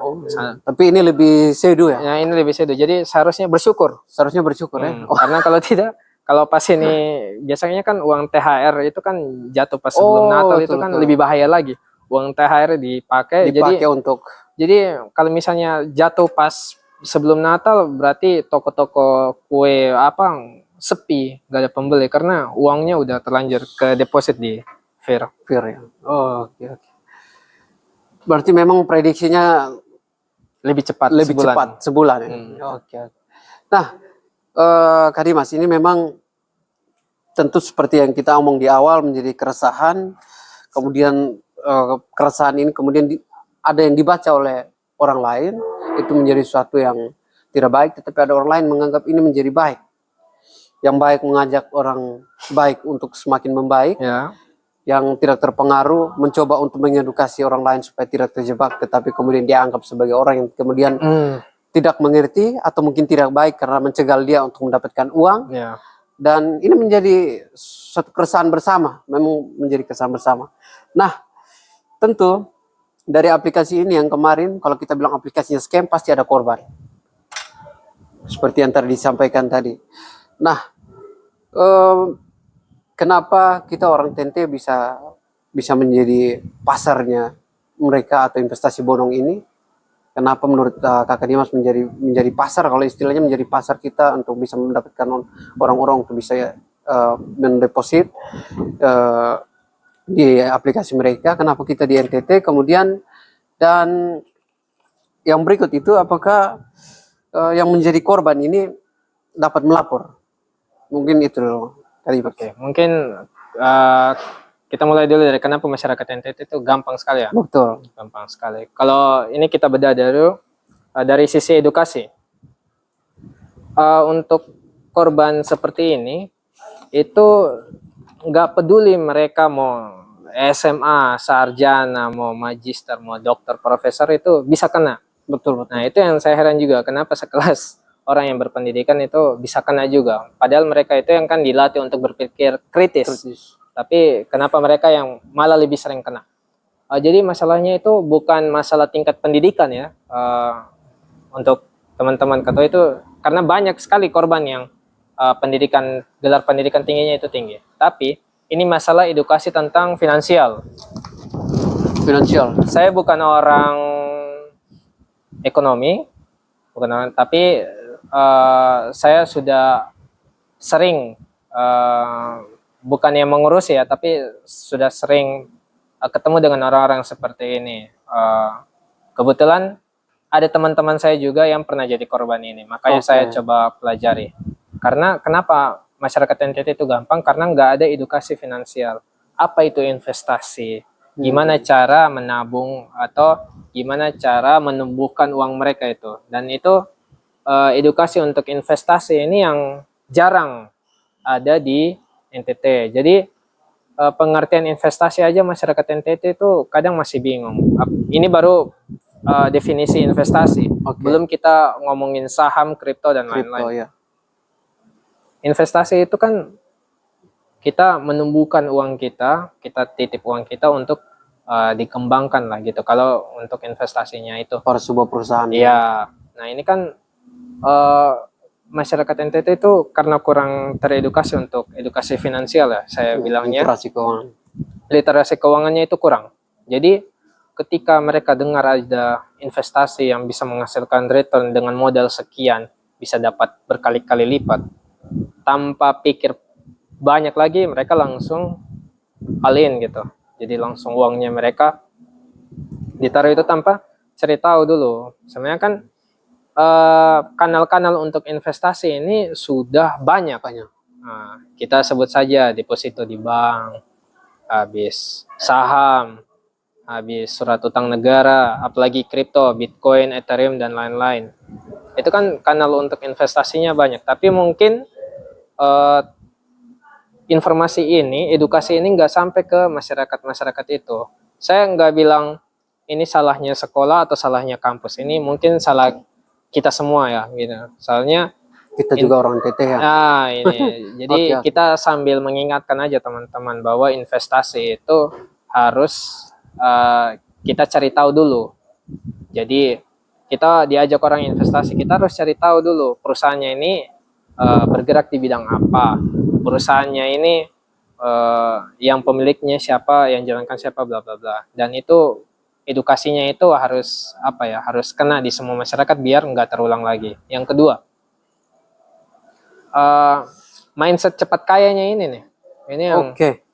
Speaker 3: Tapi ini lebih sedu ya.
Speaker 2: ya ini lebih sedu. Jadi seharusnya bersyukur.
Speaker 3: Seharusnya bersyukur ya.
Speaker 2: Karena kalau tidak, kalau pas ini biasanya kan uang THR itu kan jatuh pas sebelum Natal itu kan
Speaker 3: betul.
Speaker 2: lebih bahaya lagi. Uang THR dipakai
Speaker 3: untuk
Speaker 2: jadi kalau misalnya jatuh pas sebelum Natal berarti toko-toko kue apa sepi, gak ada pembeli karena uangnya udah terlanjur ke deposit di Fir.
Speaker 3: ya. Oke. Berarti memang prediksinya
Speaker 2: Lebih cepat
Speaker 3: lebih
Speaker 2: sebulan.
Speaker 3: cepat sebulan ya. Oke. Nah, Kak Dimas, ini memang tentu seperti yang kita omong di awal menjadi keresahan, kemudian keresahan ini kemudian ada yang dibaca oleh orang lain itu menjadi sesuatu yang tidak baik, tetapi ada orang lain menganggap ini menjadi baik. Yang baik mengajak orang baik untuk semakin membaik,
Speaker 2: Ya.
Speaker 3: yang tidak terpengaruh mencoba untuk mengedukasi orang lain supaya tidak terjebak, tetapi kemudian dianggap sebagai orang yang kemudian tidak mengerti atau mungkin tidak baik karena mencegal dia untuk mendapatkan uang.
Speaker 2: Ya.
Speaker 3: Dan ini menjadi suatu keresahan bersama, memang menjadi keresahan bersama. Nah, tentu dari aplikasi ini yang kemarin, kalau kita bilang aplikasinya scam, pasti ada korban. Seperti yang tadi disampaikan tadi. Nah, kenapa kita orang TNT bisa menjadi pasarnya mereka atau investasi bodong ini? Kenapa menurut Kakak Dimas menjadi pasar, kalau istilahnya menjadi pasar kita untuk bisa mendapatkan orang-orang untuk bisa mendeposit di aplikasi mereka? Kenapa kita di NTT? Kemudian dan yang berikut itu, apakah yang menjadi korban ini dapat melapor? Mungkin itu dulu.
Speaker 2: Oke, mungkin kita mulai dulu dari kenapa masyarakat NTT itu gampang sekali ya.
Speaker 3: Betul.
Speaker 2: Gampang sekali. Kalau ini kita bedah dari sisi edukasi. Untuk korban seperti ini itu nggak peduli mereka mau SMA, sarjana, mau magister, mau dokter, profesor itu bisa kena.
Speaker 3: Betul.
Speaker 2: Nah, itu yang saya heran juga, kenapa sekelas orang yang berpendidikan itu bisa kena juga. Padahal mereka itu yang kan dilatih untuk berpikir kritis. Tapi kenapa mereka yang malah lebih sering kena? Jadi masalahnya itu bukan masalah tingkat pendidikan ya. Untuk teman-teman ketua itu, karena banyak sekali korban yang gelar pendidikan tingginya itu tinggi. Tapi ini masalah edukasi tentang finansial. Saya bukan orang ekonomi, tapi saya sudah sering bukan yang mengurus ya, tapi sudah sering ketemu dengan orang-orang seperti ini. Kebetulan ada teman-teman saya juga yang pernah jadi korban ini, makanya saya coba pelajari. Karena kenapa masyarakat NTT itu gampang? Karena nggak ada edukasi finansial. Apa itu investasi? Gimana cara menabung atau gimana cara menumbuhkan uang mereka itu? Dan itu edukasi untuk investasi ini yang jarang ada di NTT. Jadi pengertian investasi aja masyarakat NTT itu kadang masih bingung. Ini baru definisi investasi. Belum kita ngomongin saham, kripto dan lain-lain.
Speaker 3: Ya.
Speaker 2: Investasi itu kan kita menumbuhkan uang kita titip uang kita untuk dikembangkan lah gitu. Kalau untuk investasinya itu
Speaker 3: pada sebuah perusahaan.
Speaker 2: Iya. Nah, ini kan masyarakat NTT itu karena kurang teredukasi untuk edukasi finansial ya, saya bilangnya. Literasi keuangannya itu kurang. Jadi ketika mereka dengar ada investasi yang bisa menghasilkan return dengan modal sekian, bisa dapat berkali-kali lipat, tanpa pikir banyak lagi mereka langsung alin gitu. Jadi langsung uangnya mereka ditaruh itu tanpa cari tahu dulu. Sebenarnya kan kanal-kanal untuk investasi ini sudah banyak. Nah, kita sebut saja deposito di bank, habis saham, habis surat utang negara, apalagi kripto, Bitcoin, Ethereum, dan lain-lain. Itu kan kanal untuk investasinya banyak. Tapi mungkin informasi ini, edukasi ini nggak sampai ke masyarakat-masyarakat itu. Saya nggak bilang ini salahnya sekolah atau salahnya kampus. Ini mungkin salah kita semua ya, gitu. Soalnya
Speaker 3: Kita juga orang teteh ya.
Speaker 2: nah ini, jadi
Speaker 3: Oke.
Speaker 2: kita sambil mengingatkan aja teman-teman bahwa investasi itu harus kita cari tahu dulu. Jadi kita diajak orang investasi, kita harus cari tahu dulu perusahaannya ini bergerak di bidang apa, perusahaannya ini yang pemiliknya siapa, yang jalankan siapa, bla bla bla. Dan itu edukasinya itu harus apa ya, harus kena di semua masyarakat biar nggak terulang lagi. Yang kedua, mindset cepat kayanya ini nih, ini yang
Speaker 3: Oke.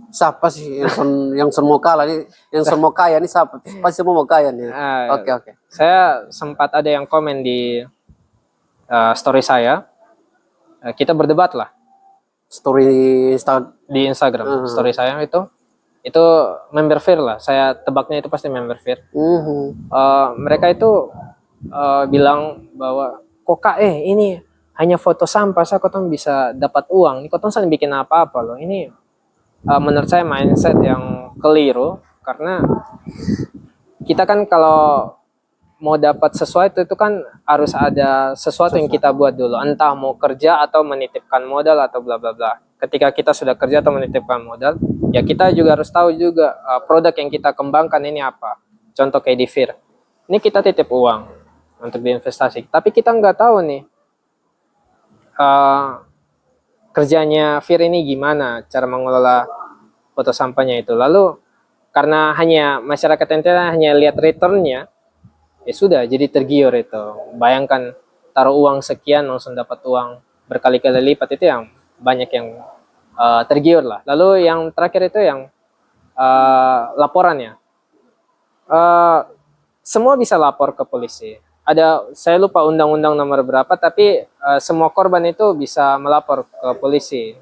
Speaker 3: Siapa sih yang semua kalah nih, yang semua kaya nih siapa? Pasti semua mau kaya nih. Oke.
Speaker 2: saya sempat ada yang komen di story saya, kita berdebat lah
Speaker 3: Story
Speaker 2: di Instagram. Story saya itu member Fear lah, saya tebaknya itu pasti member Fear. Mereka itu bilang bahwa kok ini hanya foto sampah, saya kotong bisa dapat uang, ini kotong saya bikin apa-apa loh. Ini menurut saya mindset yang keliru, karena kita kan kalau mau dapat sesuatu itu kan harus ada sesuatu yang kita buat dulu, entah mau kerja atau menitipkan modal atau bla bla bla. Ketika kita sudah kerja atau menitipkan modal, ya kita juga harus tahu juga produk yang kita kembangkan ini apa. Contoh kayak di Fear, ini kita titip uang untuk diinvestasi, tapi kita nggak tahu nih kerjanya Fear ini gimana, cara mengelola foto sampahnya itu. Lalu karena hanya masyarakat ente hanya lihat returnnya, ya sudah jadi tergiur itu. Bayangkan taruh uang sekian langsung dapat uang berkali-kali lipat, itu yang banyak yang tergiur lah. Lalu yang terakhir itu yang laporannya, semua bisa lapor ke polisi. Saya lupa undang-undang nomor berapa, tapi semua korban itu bisa melapor ke polisi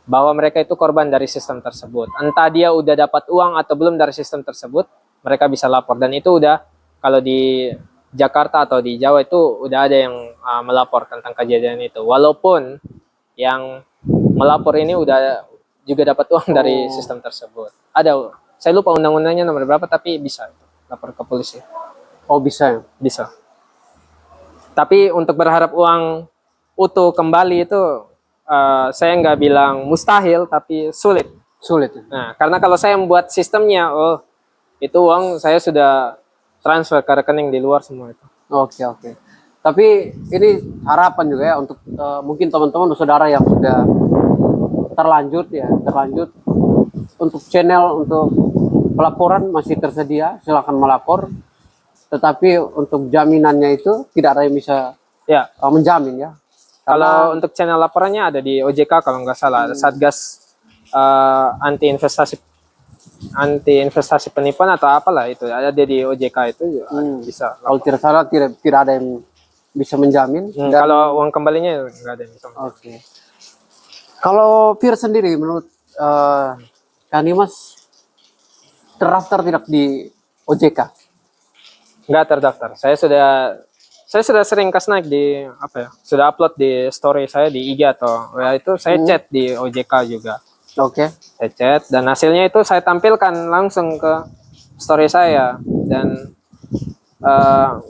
Speaker 2: bahwa mereka itu korban dari sistem tersebut. Entah dia udah dapat uang atau belum dari sistem tersebut, mereka bisa lapor. Dan itu udah, kalau di Jakarta atau di Jawa itu udah ada yang melapor tentang kejadian itu. Walaupun yang melapor ini udah juga dapat uang dari sistem tersebut. Saya lupa undang-undangnya nomor berapa, tapi bisa lapor ke polisi.
Speaker 3: Oh bisa ya?
Speaker 2: Bisa. Tapi untuk berharap uang utuh kembali itu saya nggak bilang mustahil, tapi sulit.
Speaker 3: Sulit.
Speaker 2: Nah, karena kalau saya membuat sistemnya, itu uang saya sudah transfer ke rekening di luar semua itu.
Speaker 3: Oke. Tapi ini harapan juga ya untuk mungkin teman-teman saudara yang sudah terlanjut untuk channel untuk pelaporan masih tersedia, silakan melapor. Tetapi untuk jaminannya itu tidak ada yang bisa menjamin ya.
Speaker 2: Kalau untuk channel laporannya ada di OJK kalau nggak salah, ada Satgas anti investasi penipuan atau apalah itu, ada di OJK itu bisa.
Speaker 3: Kalau tidak salah tidak ada yang bisa menjamin.
Speaker 2: Kalau uang kembalinya nggak ada yang bisa.
Speaker 3: Oke. Kalau Fir sendiri menurut Kak Dimas terdaftar tidak di OJK?
Speaker 2: Nggak terdaftar. Saya sudah sering naik di sudah upload di story saya di IG atau WA itu, saya chat di OJK juga.
Speaker 3: Oke.
Speaker 2: Saya chat dan hasilnya itu saya tampilkan langsung ke story saya. Dan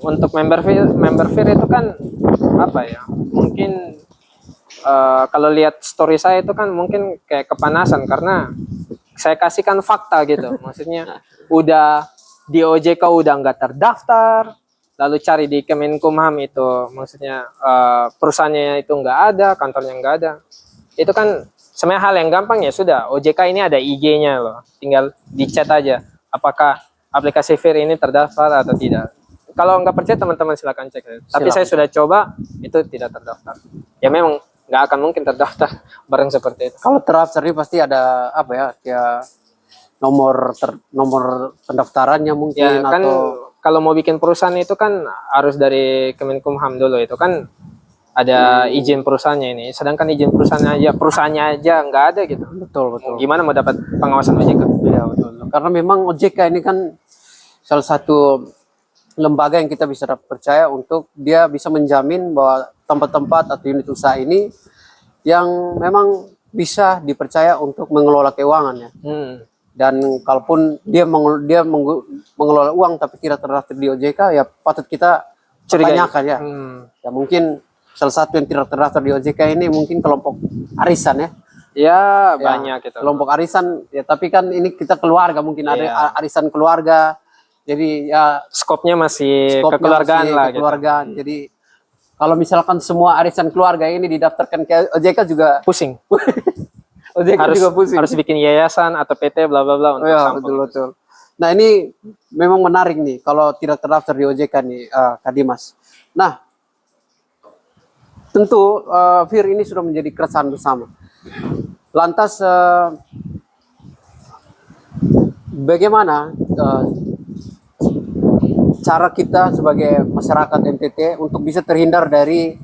Speaker 2: untuk member Fear itu kan mungkin kalau lihat story saya itu kan mungkin kayak kepanasan karena saya kasihkan fakta gitu. Maksudnya udah di OJK udah nggak terdaftar, lalu cari di Kemenkumham itu, maksudnya perusahaannya itu nggak ada, kantornya nggak ada. Itu kan sebenarnya hal yang gampang ya, sudah OJK ini ada IG-nya loh, tinggal di chat aja apakah aplikasi Fear ini terdaftar atau tidak. kalau nggak percaya teman-teman silakan cek. Tapi saya sudah coba, itu tidak terdaftar. Ya memang nggak akan mungkin terdaftar barang seperti itu.
Speaker 3: Kalau terdaftar ini pasti ada apa ya? Ya nomor pendaftarannya mungkin
Speaker 2: Ya kan
Speaker 3: atau
Speaker 2: kalau mau bikin perusahaan itu kan harus dari Kemenkumham dulu, itu kan ada izin perusahaannya ini. Sedangkan izin perusahaannya aja nggak ada gitu.
Speaker 3: betul betul.
Speaker 2: Gimana mau dapat pengawasan OJK?
Speaker 3: Iya betul. Karena memang OJK ini kan salah satu lembaga yang kita bisa percaya untuk dia bisa menjamin bahwa tempat-tempat atau unit usaha ini yang memang bisa dipercaya untuk mengelola keuangannya. Dan kalaupun dia mengelola uang tapi tidak terdaftar di OJK, ya patut kita pertanyakan ya. Ya mungkin salah satu yang tidak terdaftar di OJK ini mungkin kelompok arisan ya.
Speaker 2: Ya banyak gitu.
Speaker 3: Kelompok arisan ya, tapi kan ini kita keluarga mungkin ada arisan keluarga. Jadi ya
Speaker 2: Skopnya masih kekeluargaan lah
Speaker 3: kekeluargaan.
Speaker 2: gitu.
Speaker 3: Jadi kalau misalkan semua arisan keluarga ini didaftarkan ke OJK juga
Speaker 2: Pusing.
Speaker 3: OJK juga pusing.
Speaker 2: Harus bikin yayasan atau PT bla bla bla untuk
Speaker 3: Ya,
Speaker 2: sampel.
Speaker 3: betul betul. Nah, ini memang menarik nih kalau tidak terdaftar di OJK nih, Kak Dimas. Nah, tentu Fir ini sudah menjadi keresahan bersama. Lantas bagaimana cara kita sebagai masyarakat NTT untuk bisa terhindar dari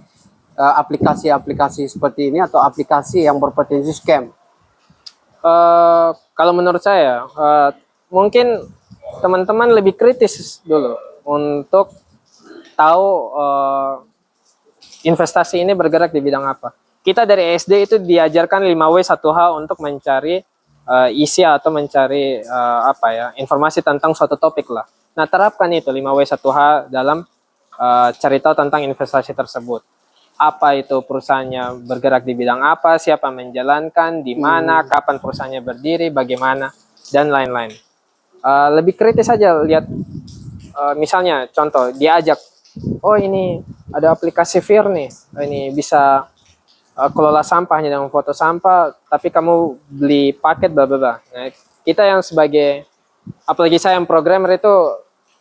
Speaker 3: aplikasi-aplikasi seperti ini atau aplikasi yang berpotensi scam?
Speaker 2: Kalau menurut saya mungkin teman-teman lebih kritis dulu untuk tahu investasi ini bergerak di bidang apa. Kita dari SD itu diajarkan 5W1H untuk mencari isi atau mencari informasi tentang suatu topik lah. Nah, terapkan itu 5W1H dalam cari tahu tentang investasi tersebut. Apa itu perusahaannya bergerak di bidang apa, siapa menjalankan, di mana, kapan perusahaannya berdiri, bagaimana, dan lain-lain. Lebih kritis saja lihat, misalnya contoh, diajak, oh ini ada aplikasi Fir nih, ini bisa kelola sampahnya dengan foto sampah, tapi kamu beli paket bla bla bla. Nah, kita yang sebagai, apalagi saya yang programmer itu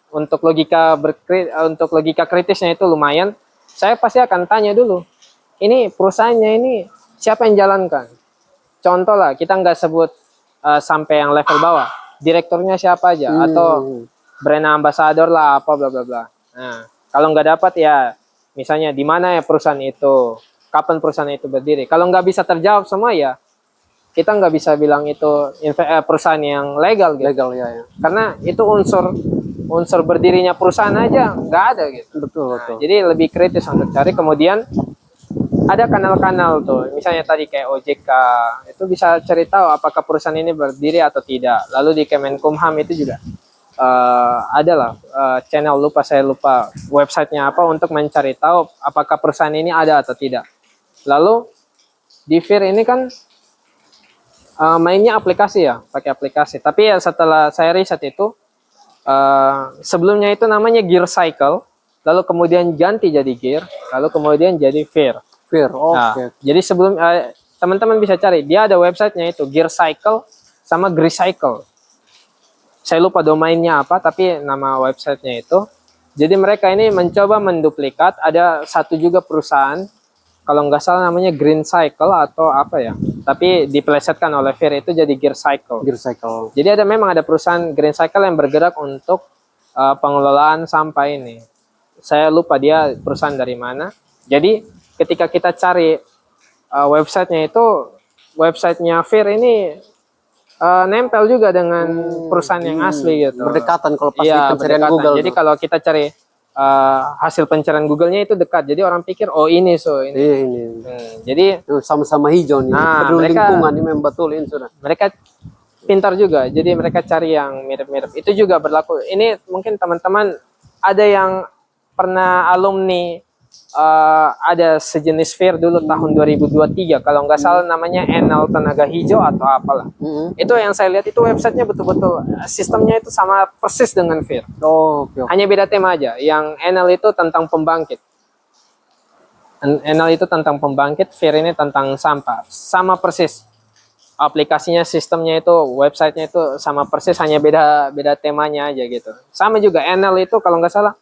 Speaker 2: untuk logika kritisnya itu lumayan. Saya pasti akan tanya dulu, ini perusahaannya ini siapa yang jalankan? Contoh lah, kita nggak sebut sampai yang level bawah, direkturnya siapa aja, atau brand ambassador lah, apa bla bla bla. Nah, kalau nggak dapat ya, misalnya di mana ya perusahaan itu, kapan perusahaan itu berdiri. Kalau nggak bisa terjawab semua ya, kita nggak bisa bilang itu perusahaan yang legal gitu.
Speaker 3: Legal ya.
Speaker 2: Karena itu unsur berdirinya perusahaan aja nggak ada gitu.
Speaker 3: Betul.
Speaker 2: Jadi lebih kritis untuk cari. Kemudian ada kanal-kanal tuh, misalnya tadi kayak OJK, itu bisa cari tahu apakah perusahaan ini berdiri atau tidak. Lalu di Kemenkumham itu juga adalah channel, saya lupa websitenya apa, untuk mencari tahu apakah perusahaan ini ada atau tidak. Lalu di Fir ini kan mainnya aplikasi ya, pakai aplikasi. Tapi ya setelah saya riset itu, sebelumnya itu namanya Gear Cycle, lalu kemudian ganti jadi Gear, lalu kemudian jadi Fir.
Speaker 3: Oke.
Speaker 2: Jadi sebelum teman-teman bisa cari, dia ada websitenya itu Gear Cycle sama Greecycle. Saya lupa domainnya apa, tapi nama websitenya itu. Jadi mereka ini mencoba menduplikat. Ada satu juga perusahaan, kalau nggak salah namanya Green Cycle atau apa ya, tapi dipelesetkan oleh Fir itu jadi Gear Cycle. Jadi memang ada perusahaan Green Cycle yang bergerak untuk pengelolaan sampah ini. Saya lupa dia perusahaan dari mana. Jadi ketika kita cari websitenya itu, websitenya Fir ini nempel juga dengan perusahaan yang asli gitu.
Speaker 3: Berdekatan kalau pas
Speaker 2: Iya,
Speaker 3: pencarian Google.
Speaker 2: Jadi kalau kita cari hasil pencarian Google-nya itu dekat. Jadi orang pikir oh ini ini. Jadi
Speaker 3: sama-sama hijau nih. Peduli lingkungan ini memang betul ini sudah.
Speaker 2: Mereka pintar juga. Jadi mereka cari yang mirip-mirip. Itu juga berlaku. Ini mungkin teman-teman ada yang pernah alumni ada sejenis Fir dulu tahun 2023 kalau nggak salah namanya Enel Tenaga Hijau atau apalah. Itu yang saya lihat itu websitenya betul-betul sistemnya itu sama persis dengan Fir. Hanya beda tema aja. Yang Enel itu tentang pembangkit. Enel itu tentang pembangkit, Fir ini tentang sampah. Sama persis. Aplikasinya, sistemnya itu, websitenya itu sama persis, hanya beda temanya aja gitu. Sama juga Enel itu kalau nggak salah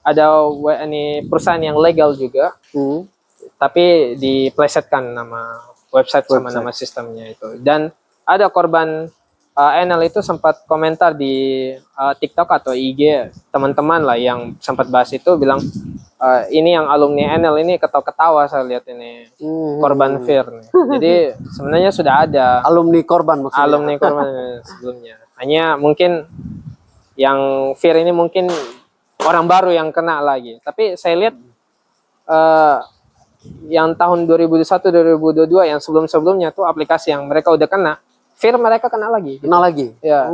Speaker 2: ini perusahaan yang legal juga, tapi diplesetkan nama website sama nama sistemnya itu. Dan ada korban NL itu sempat komentar di TikTok atau IG teman-teman lah yang sempat bahas itu bilang ini yang alumni NL ini ketawa-ketawa saya lihat ini korban Fir nih. Jadi sebenarnya sudah ada
Speaker 3: Alumni korban maksudnya.
Speaker 2: alumni korban sebelumnya. Hanya mungkin yang Fir ini mungkin orang baru yang kena lagi. Tapi saya lihat yang tahun 2021-2022 yang sebelum-sebelumnya tuh aplikasi yang mereka udah kena, Fir mereka kena lagi.
Speaker 3: Kena lagi.
Speaker 2: Ya,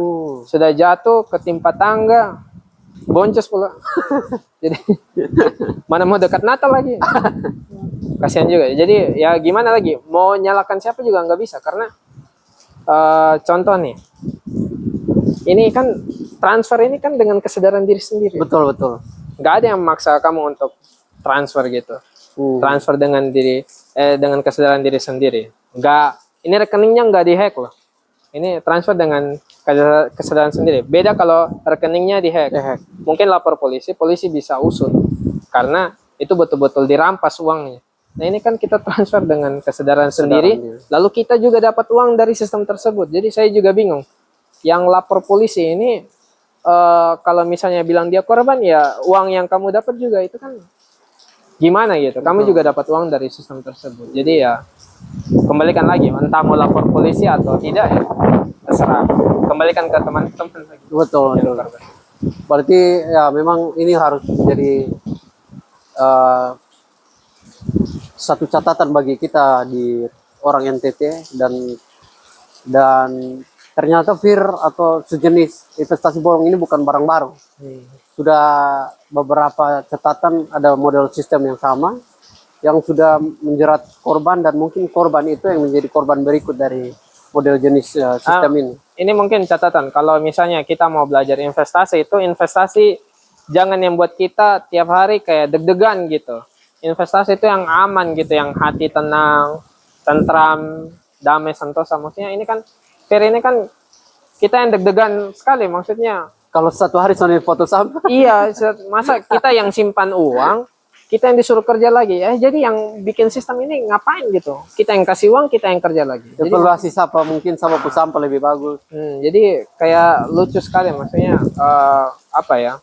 Speaker 2: sudah jatuh, ketimpa tangga, boncos pula. Jadi mana mau dekat Natal lagi. Kasihan juga. Jadi ya gimana lagi? Mau nyalakan siapa juga nggak bisa karena contoh nih, ini kan transfer ini kan dengan kesadaran diri sendiri.
Speaker 3: Betul betul.
Speaker 2: Nggak ada yang memaksa kamu untuk transfer gitu. Transfer dengan dengan kesadaran diri sendiri. Nggak, ini rekeningnya nggak dihack loh. Ini transfer dengan kesadaran sendiri. Beda kalau rekeningnya dihack. Mungkin lapor polisi, polisi bisa usut karena itu betul-betul dirampas uangnya. Nah ini kan kita transfer dengan kesadaran sendiri, lalu kita juga dapat uang dari sistem tersebut. Jadi saya juga bingung. Yang lapor polisi ini kalau misalnya bilang dia korban, ya uang yang kamu dapat juga itu kan gimana gitu. Kamu juga dapat uang dari sistem tersebut. Jadi ya kembalikan lagi, entah mau lapor polisi atau tidak ya terserah. Kembalikan ke teman-teman lagi.
Speaker 3: Betul betul. Berarti ya memang ini harus menjadi satu catatan bagi kita di orang NTT dan ternyata Fir atau sejenis investasi bodong ini bukan barang baru. Sudah beberapa catatan ada model sistem yang sama yang sudah menjerat korban dan mungkin korban itu yang menjadi korban berikut dari model jenis sistem ini.
Speaker 2: Ini mungkin catatan kalau misalnya kita mau belajar investasi itu investasi jangan yang buat kita tiap hari kayak deg-degan gitu. Investasi itu yang aman gitu, yang hati tenang, tentram, damai, sentosa. Maksudnya ini kan Fir ini kan kita yang deg-degan sekali maksudnya.
Speaker 3: Kalau satu hari sambil foto sampah.
Speaker 2: Iya, masa kita yang simpan uang, kita yang disuruh kerja lagi. Jadi yang bikin sistem ini ngapain gitu? Kita yang kasih uang, kita yang kerja lagi.
Speaker 3: Evaluasi siapa mungkin sama sampah lebih bagus.
Speaker 2: Jadi kayak lucu sekali maksudnya apa ya?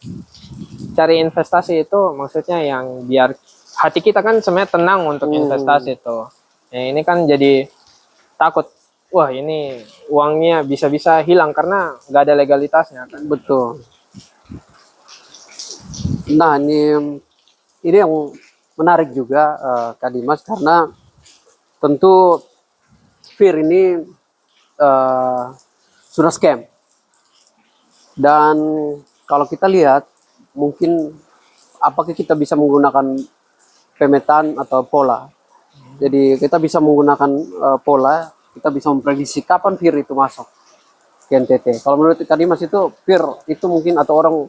Speaker 2: Cari investasi itu maksudnya yang biar hati kita kan sebenarnya tenang untuk investasi itu. Ini kan jadi takut. Wah ini uangnya bisa-bisa hilang karena nggak ada legalitasnya kan.
Speaker 3: Betul. Nah ini yang menarik juga Kak Dimas karena tentu Fir ini sudah scam dan kalau kita lihat mungkin apakah kita bisa menggunakan pemetaan atau pola. Jadi kita bisa menggunakan pola. Kita bisa memprediksi kapan Fir itu masuk ke NTT. Kalau menurut Kak Dimas itu Fir itu mungkin atau orang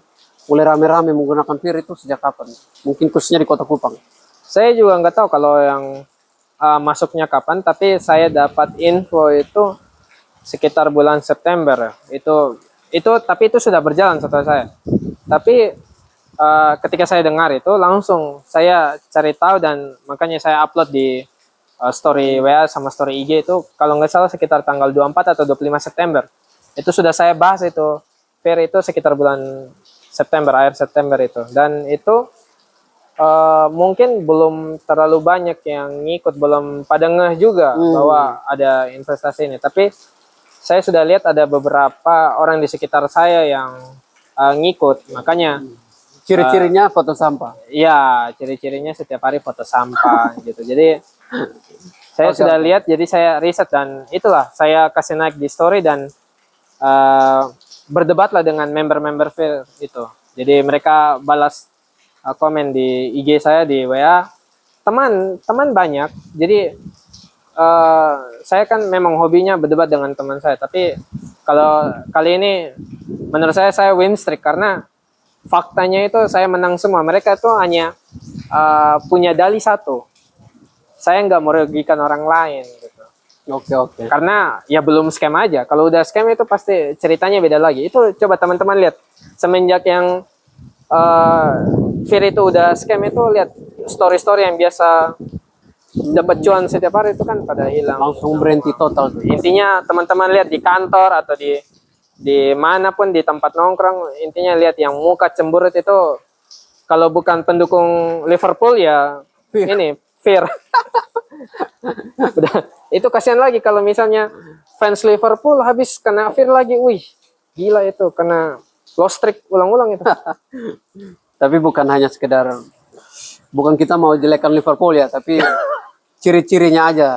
Speaker 3: mulai rame-rame menggunakan Fir itu sejak kapan? Mungkin khususnya di Kota Kupang.
Speaker 2: Saya juga nggak tahu kalau yang masuknya kapan, tapi saya dapat info itu sekitar bulan September. Tapi itu sudah berjalan setelah saya. Tapi ketika saya dengar itu langsung saya cari tahu dan makanya saya upload di story WA sama story IG itu kalau nggak salah sekitar tanggal 24 atau 25 September. Itu sudah saya bahas itu. Fir itu sekitar bulan September, akhir September itu. Dan itu mungkin belum terlalu banyak yang ngikut, belum pada ngeh juga bahwa ada investasi ini. Tapi saya sudah lihat ada beberapa orang di sekitar saya yang ngikut. Makanya
Speaker 3: ciri-cirinya foto sampah.
Speaker 2: Iya, ciri-cirinya setiap hari foto sampah gitu. Jadi saya sudah lihat, jadi saya riset dan itulah saya kasih naik di story dan berdebatlah dengan member-member Fir itu. Jadi mereka balas komen di IG saya di WA. Teman banyak. Jadi saya kan memang hobinya berdebat dengan teman saya. Tapi kalau kali ini menurut saya win streak karena faktanya itu saya menang semua. Mereka tuh hanya punya dalih satu. Saya nggak merugikan orang lain gitu.
Speaker 3: Oke.
Speaker 2: Karena ya belum scam aja. Kalau udah scam itu pasti ceritanya beda lagi. Itu coba teman-teman lihat. Semenjak yang Fir itu udah scam itu, lihat story-story yang biasa dapat cuan setiap hari itu kan pada hilang.
Speaker 3: Langsung berhenti total tuh.
Speaker 2: Intinya teman-teman lihat di kantor atau di manapun di tempat nongkrong, intinya lihat yang muka cemberut itu kalau bukan pendukung Liverpool ya ini Fir. Udah, itu kasihan lagi kalau misalnya fans Liverpool habis kena Fir lagi. Wih, gila itu, kena lost streak ulang-ulang itu.
Speaker 3: Tapi bukan hanya sekedar, bukan kita mau jelekkan Liverpool ya, tapi ciri-cirinya aja.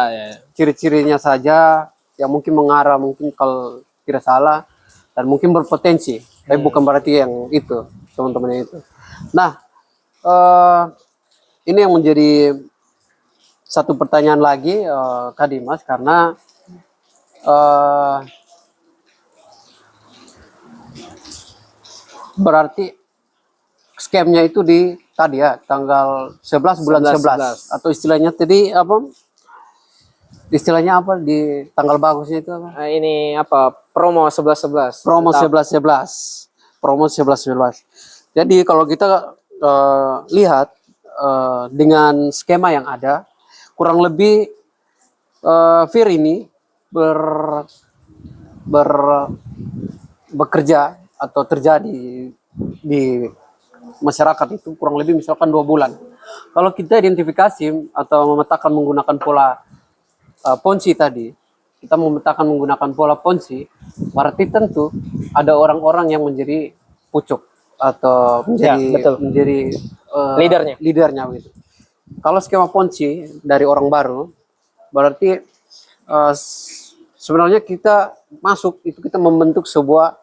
Speaker 2: Ya.
Speaker 3: Ciri-cirinya saja yang mungkin mengarah, mungkin kalau tidak salah, dan mungkin berpotensi. Tapi bukan berarti yang itu, teman-teman yang itu. Nah, ini yang menjadi satu pertanyaan lagi, Kak Dimas, karena berarti scamnya itu di tadi ya tanggal 11 bulan 11 atau istilahnya tadi apa? Istilahnya apa di tanggal bagusnya itu apa?
Speaker 2: Ini apa? Promo 11-11.
Speaker 3: Promo 11-11. Promo 11-11. Jadi kalau kita lihat dengan skema yang ada, kurang lebih Fir ini bekerja atau terjadi di masyarakat itu kurang lebih misalkan 2 bulan. Kalau kita identifikasi atau memetakan menggunakan pola Ponzi tadi, kita memetakan menggunakan pola Ponzi, berarti tentu ada orang-orang yang menjadi pucuk atau menjadi leadernya begitu. Kalau skema Ponzi dari orang baru, berarti sebenarnya kita masuk itu kita membentuk sebuah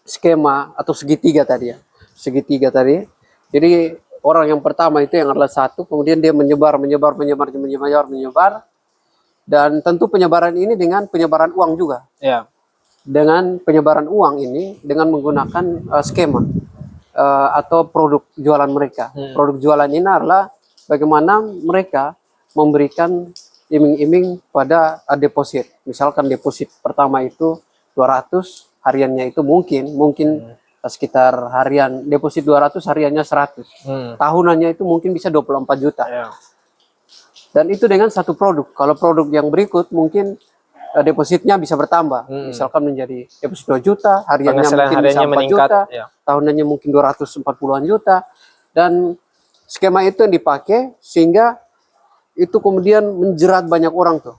Speaker 3: skema atau segitiga tadi ya, segitiga tadi. Jadi orang yang pertama itu yang adalah satu, kemudian dia menyebar, dan tentu penyebaran ini dengan penyebaran uang juga.
Speaker 2: Ya.
Speaker 3: Dengan penyebaran uang ini dengan menggunakan skema atau produk jualan mereka. Produk jualan ini adalah bagaimana mereka memberikan iming-iming pada deposit. Misalkan deposit pertama itu 200, hariannya itu mungkin sekitar harian deposit 200, hariannya 100. Tahunannya itu mungkin bisa 24 juta.
Speaker 2: Ya.
Speaker 3: Dan itu dengan satu produk. Kalau produk yang berikut mungkin depositnya bisa bertambah. Misalkan menjadi deposit 2 juta, hariannya mungkin bisa 4
Speaker 2: meningkat,
Speaker 3: juta,
Speaker 2: ya.
Speaker 3: tahunannya mungkin 240-an juta. Dan skema itu yang dipakai sehingga itu kemudian menjerat banyak orang tuh.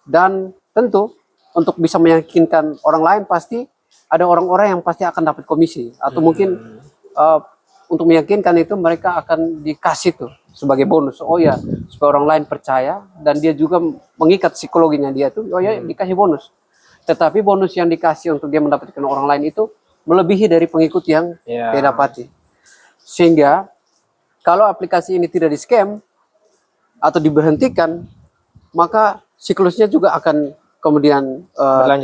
Speaker 3: Dan tentu untuk bisa meyakinkan orang lain pasti ada orang-orang yang pasti akan dapat komisi atau mungkin untuk meyakinkan itu mereka akan dikasih tuh sebagai bonus. Oh ya, supaya orang lain percaya dan dia juga mengikat psikologinya dia tuh. Oh ya, dikasih bonus. Tetapi bonus yang dikasih untuk dia mendapatkan orang lain itu melebihi dari pengikut yang dia dapati. Sehingga kalau aplikasi ini tidak di-scam atau diberhentikan, maka siklusnya juga akan kemudian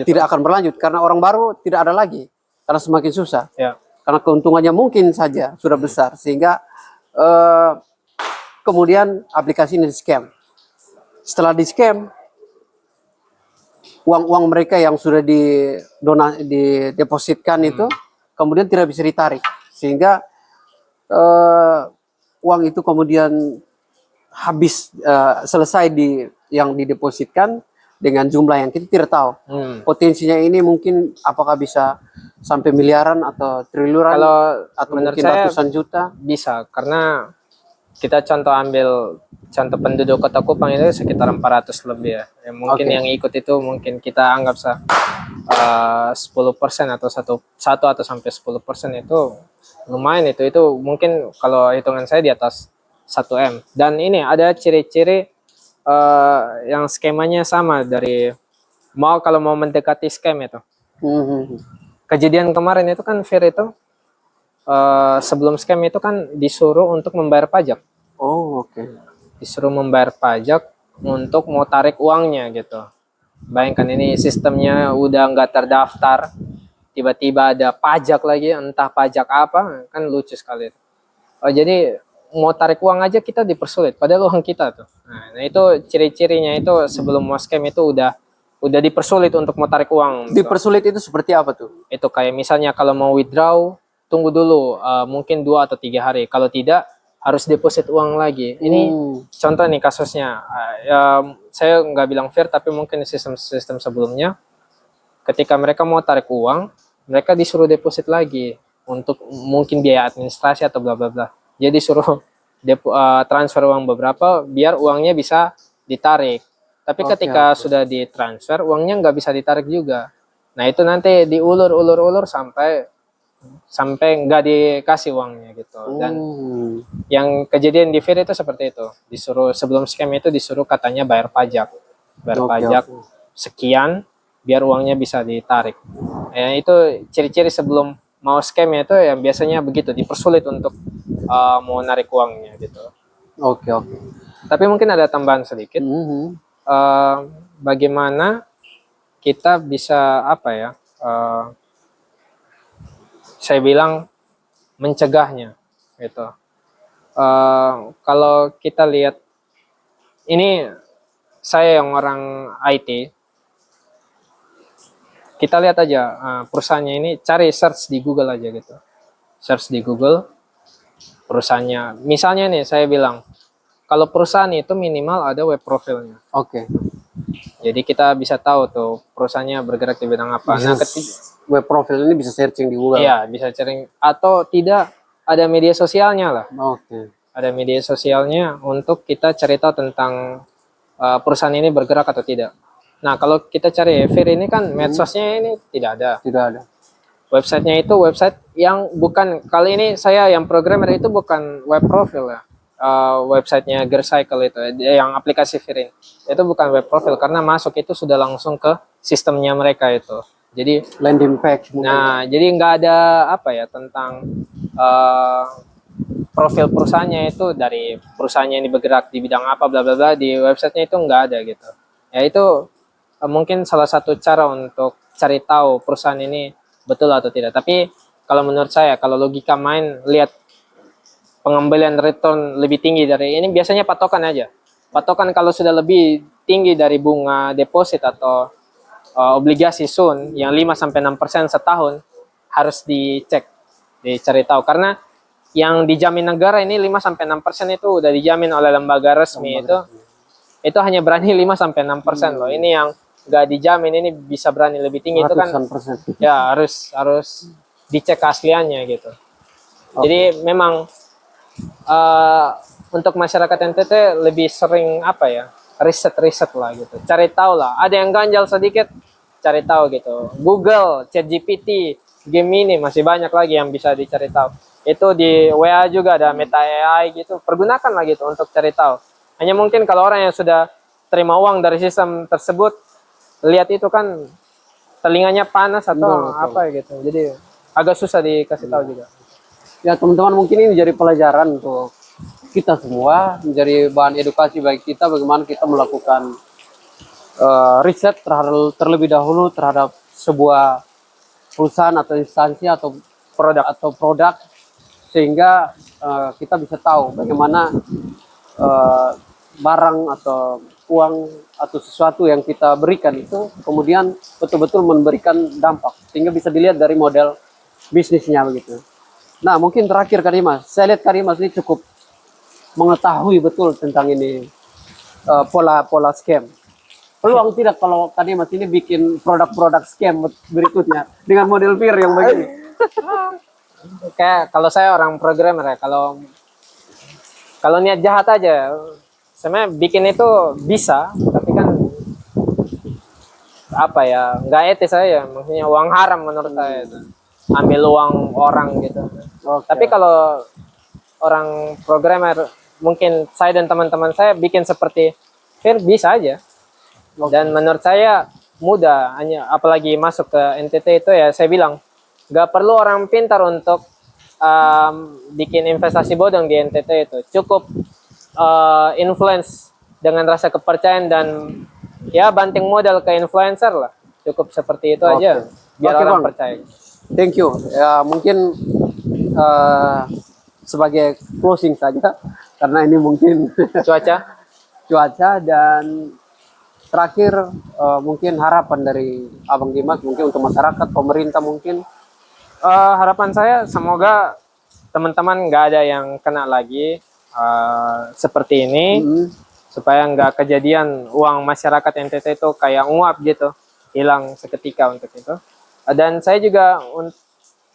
Speaker 3: tidak akan berlanjut karena orang baru tidak ada lagi karena semakin susah.
Speaker 2: Ya.
Speaker 3: Karena keuntungannya mungkin saja sudah besar sehingga kemudian aplikasi ini di-scam. Setelah di-scam, uang-uang mereka yang sudah didepositkan itu kemudian tidak bisa ditarik sehingga uang itu kemudian habis selesai yang didepositkan dengan jumlah yang kita tidak tahu. Potensinya ini mungkin apakah bisa sampai miliaran atau triliunan atau mungkin ratusan juta?
Speaker 2: Bisa, karena kita ambil contoh penduduk Kota Kupang itu sekitar 400 lebih ya. Mungkin yang ikut itu mungkin kita anggap 10% atau satu atau sampai 10% itu lumayan itu mungkin kalau hitungan saya di atas 1 M. Dan ini ada ciri-ciri yang skemanya sama dari kalau mau mendekati scam itu. Kejadian kemarin itu kan Fir itu sebelum scam itu kan disuruh untuk membayar pajak.
Speaker 3: Oh, oke.
Speaker 2: Disuruh membayar pajak untuk mau tarik uangnya gitu. Bayangkan ini sistemnya udah nggak terdaftar, tiba-tiba ada pajak lagi, entah pajak apa, kan lucu sekali. Jadi mau tarik uang aja kita dipersulit, padahal uang kita tuh. Nah itu ciri-cirinya itu sebelum mau scam itu udah dipersulit untuk mau tarik uang.
Speaker 3: Dipersulit itu seperti apa tuh?
Speaker 2: Itu kayak misalnya kalau mau withdraw, tunggu dulu mungkin 2 atau 3 hari. Kalau tidak harus deposit uang lagi. Ini contoh nih kasusnya. Saya nggak bilang fair, tapi mungkin sistem sebelumnya, ketika mereka mau tarik uang, mereka disuruh deposit lagi untuk mungkin biaya administrasi atau bla bla bla. Jadi disuruh transfer uang beberapa biar uangnya bisa ditarik. Tapi ketika sudah ditransfer, uangnya nggak bisa ditarik juga. Nah itu nanti diulur sampai nggak dikasih uangnya gitu. Dan yang kejadian di Fir itu seperti itu. Disuruh sebelum scam itu disuruh katanya bayar pajak sekian biar uangnya bisa ditarik. Itu ciri-ciri sebelum mau scam itu yang biasanya begitu, dipersulit untuk mau narik uangnya gitu.
Speaker 3: Oke.
Speaker 2: Tapi mungkin ada tambahan sedikit. Bagaimana kita bisa saya bilang mencegahnya gitu. Kalau kita lihat, ini saya yang orang IT, kita lihat aja perusahaannya ini, cari search di Google aja gitu. Search di Google perusahaannya. Misalnya nih saya bilang, kalau perusahaan itu minimal ada web profilnya.
Speaker 3: Oke.
Speaker 2: Jadi kita bisa tahu tuh perusahaannya bergerak di bidang apa. Nah,
Speaker 3: web profil ini bisa searching di Google.
Speaker 2: Iya, bisa searching, atau tidak ada media sosialnya lah.
Speaker 3: Oke.
Speaker 2: Ada media sosialnya untuk kita cari tahu tentang perusahaan ini bergerak atau tidak. Nah, kalau kita cari Fir ini kan medsosnya ini tidak ada.
Speaker 3: Tidak ada.
Speaker 2: Websitenya itu website yang bukan, kali ini saya yang programmer itu bukan web profil ya. Websitenya Gercycle itu, yang aplikasi Fir ini. Itu bukan web profil karena masuk itu sudah langsung ke sistemnya mereka itu. Jadi
Speaker 3: landing page mungkin.
Speaker 2: Nah, jadi nggak ada tentang profil perusahaannya itu, dari perusahaannya ini bergerak di bidang apa bla bla bla, di websitenya itu nggak ada gitu. Ya itu mungkin salah satu cara untuk cari tahu perusahaan ini betul atau tidak. Tapi kalau menurut saya, kalau logika main, lihat pengembalian return lebih tinggi dari ini, biasanya patokan aja. Patokan kalau sudah lebih tinggi dari bunga deposit atau obligasi Sun yang 5-6% setahun, harus dicek, dicari tahu. Karena yang dijamin negara ini 5-6% itu udah dijamin oleh lembaga resmi. Itu hanya berani 5-6% loh. Ini yang nggak dijamin ini bisa berani lebih tinggi. Itu kan ya harus dicek keasliannya gitu. Jadi memang untuk masyarakat NTT lebih sering riset lah gitu, cari tahu lah. Ada yang ganjal sedikit, cari tahu gitu. Google, ChatGPT, Gemini, masih banyak lagi yang bisa dicari tahu. Itu di WA juga ada Meta AI gitu, pergunakan lah gitu untuk cari tahu. Hanya mungkin kalau orang yang sudah terima uang dari sistem tersebut, lihat itu kan telinganya panas atau gitu, jadi agak susah dikasih tahu juga.
Speaker 3: Ya teman-teman, mungkin ini jadi pelajaran untuk kita semua, menjadi bahan edukasi bagi kita bagaimana kita melakukan riset terlebih dahulu terhadap sebuah perusahaan atau instansi atau produk sehingga kita bisa tahu bagaimana barang atau uang atau sesuatu yang kita berikan itu kemudian betul-betul memberikan dampak, sehingga bisa dilihat dari model bisnisnya begitu. Nah, mungkin terakhir Karimas, saya lihat Karimas ini cukup mengetahui betul tentang ini pola scam. Peluang tidak kalau Karimas ini bikin produk-produk scam berikutnya dengan model Fir yang begini?
Speaker 2: Kayak kalau saya orang programmer ya, kalau niat jahat aja, sebenarnya bikin itu bisa, tapi kan nggak etis saya, maksudnya uang haram menurut saya itu. Ambil uang orang gitu. Tapi kalau orang programmer, mungkin saya dan teman-teman saya bikin seperti Fir bisa aja. Dan menurut saya mudah, apalagi masuk ke NTT itu ya, saya bilang nggak perlu orang pintar untuk bikin investasi bodong di NTT itu. Cukup influence dengan rasa kepercayaan dan ya banting modal ke influencer lah. Cukup seperti itu aja biar orang percaya.
Speaker 3: Thank you. Ya, mungkin sebagai closing saja karena ini mungkin cuaca dan terakhir mungkin harapan dari Abang Dimas mungkin untuk masyarakat, pemerintah mungkin
Speaker 2: Harapan saya semoga teman-teman nggak ada yang kena lagi seperti ini, supaya nggak kejadian uang masyarakat NTT itu kayak nguap gitu, hilang seketika untuk itu. Dan saya juga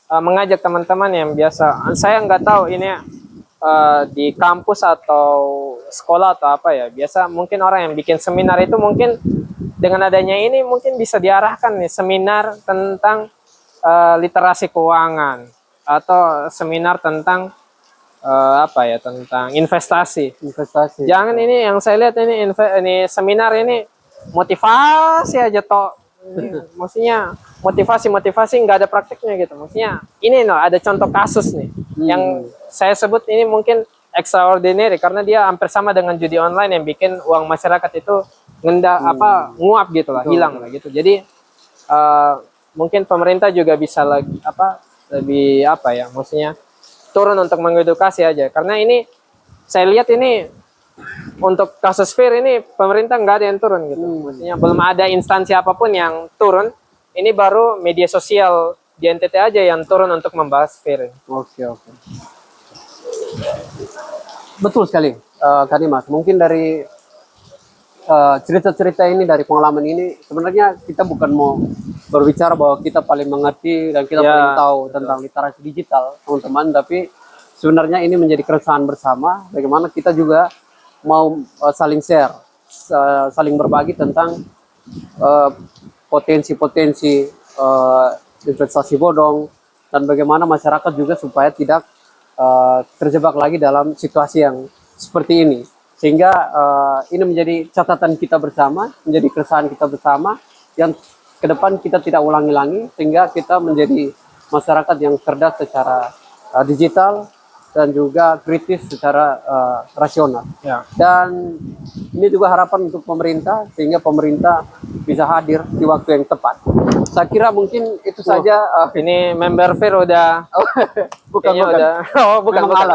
Speaker 2: mengajak teman-teman yang biasa, saya nggak tahu ini di kampus atau sekolah atau apa ya, biasa mungkin orang yang bikin seminar itu mungkin dengan adanya ini mungkin bisa diarahkan nih seminar tentang literasi keuangan atau seminar tentang apa ya, tentang investasi. Jangan ini yang saya lihat ini seminar ini motivasi aja toh. Maksudnya motivasi nggak ada prakteknya gitu. Maksudnya ini loh ada contoh kasus nih yang saya sebut ini mungkin extraordinary karena dia hampir sama dengan judi online yang bikin uang masyarakat itu nguap gitu lah, hilang lah gitu. Jadi mungkin pemerintah juga bisa lebih apa ya, maksudnya turun untuk mengedukasi aja, karena ini saya lihat ini untuk kasus Fir ini pemerintah nggak ada yang turun gitu. Maksudnya belum ada instansi apapun yang turun, ini baru media sosial di NTT aja yang turun untuk membahas Fir.
Speaker 3: Oke. Betul sekali, Kak Dimas. Mungkin dari cerita-cerita ini, dari pengalaman ini, sebenarnya kita bukan mau berbicara bahwa kita paling mengerti dan kita paling tahu tentang literasi digital, teman-teman. Tapi sebenarnya ini menjadi keresahan bersama. Bagaimana kita juga mau saling share, saling berbagi tentang potensi-potensi investasi bodong dan bagaimana masyarakat juga supaya tidak terjebak lagi dalam situasi yang seperti ini. Sehingga ini menjadi catatan kita bersama, menjadi keresahan kita bersama yang ke depan kita tidak ulangi-ulangi, sehingga kita menjadi masyarakat yang cerdas secara digital dan juga kritis secara rasional. Dan ini juga harapan untuk pemerintah, sehingga pemerintah bisa hadir di waktu yang tepat. Saya kira mungkin itu saja.
Speaker 2: Ini member Fir udah
Speaker 3: bukan.
Speaker 2: Bukan.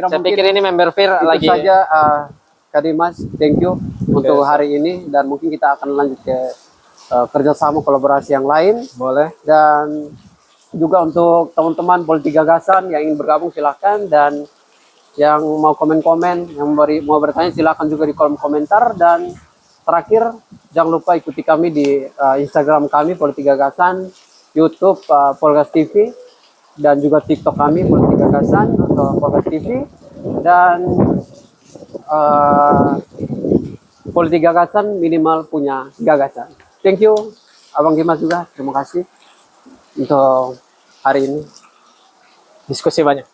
Speaker 2: Saya pikir ini member Fir lagi.
Speaker 3: Itu saja, Kak Dimas, thank you untuk hari ini, dan mungkin kita akan lanjut ke kerjasama kolaborasi yang lain.
Speaker 2: Boleh.
Speaker 3: Dan juga untuk teman-teman politik gagasan yang ingin bergabung silahkan, dan yang mau komen-komen, yang mau bertanya silahkan juga di kolom komentar. Dan terakhir, jangan lupa ikuti kami di Instagram kami Politik Gagasan, YouTube Polgas TV, dan juga TikTok kami Politik Gagasan atau Polgas TV. Dan Politik Gagasan minimal punya gagasan. Thank you, Abang Dimas juga. Terima kasih untuk hari ini.
Speaker 2: Diskusi banyak.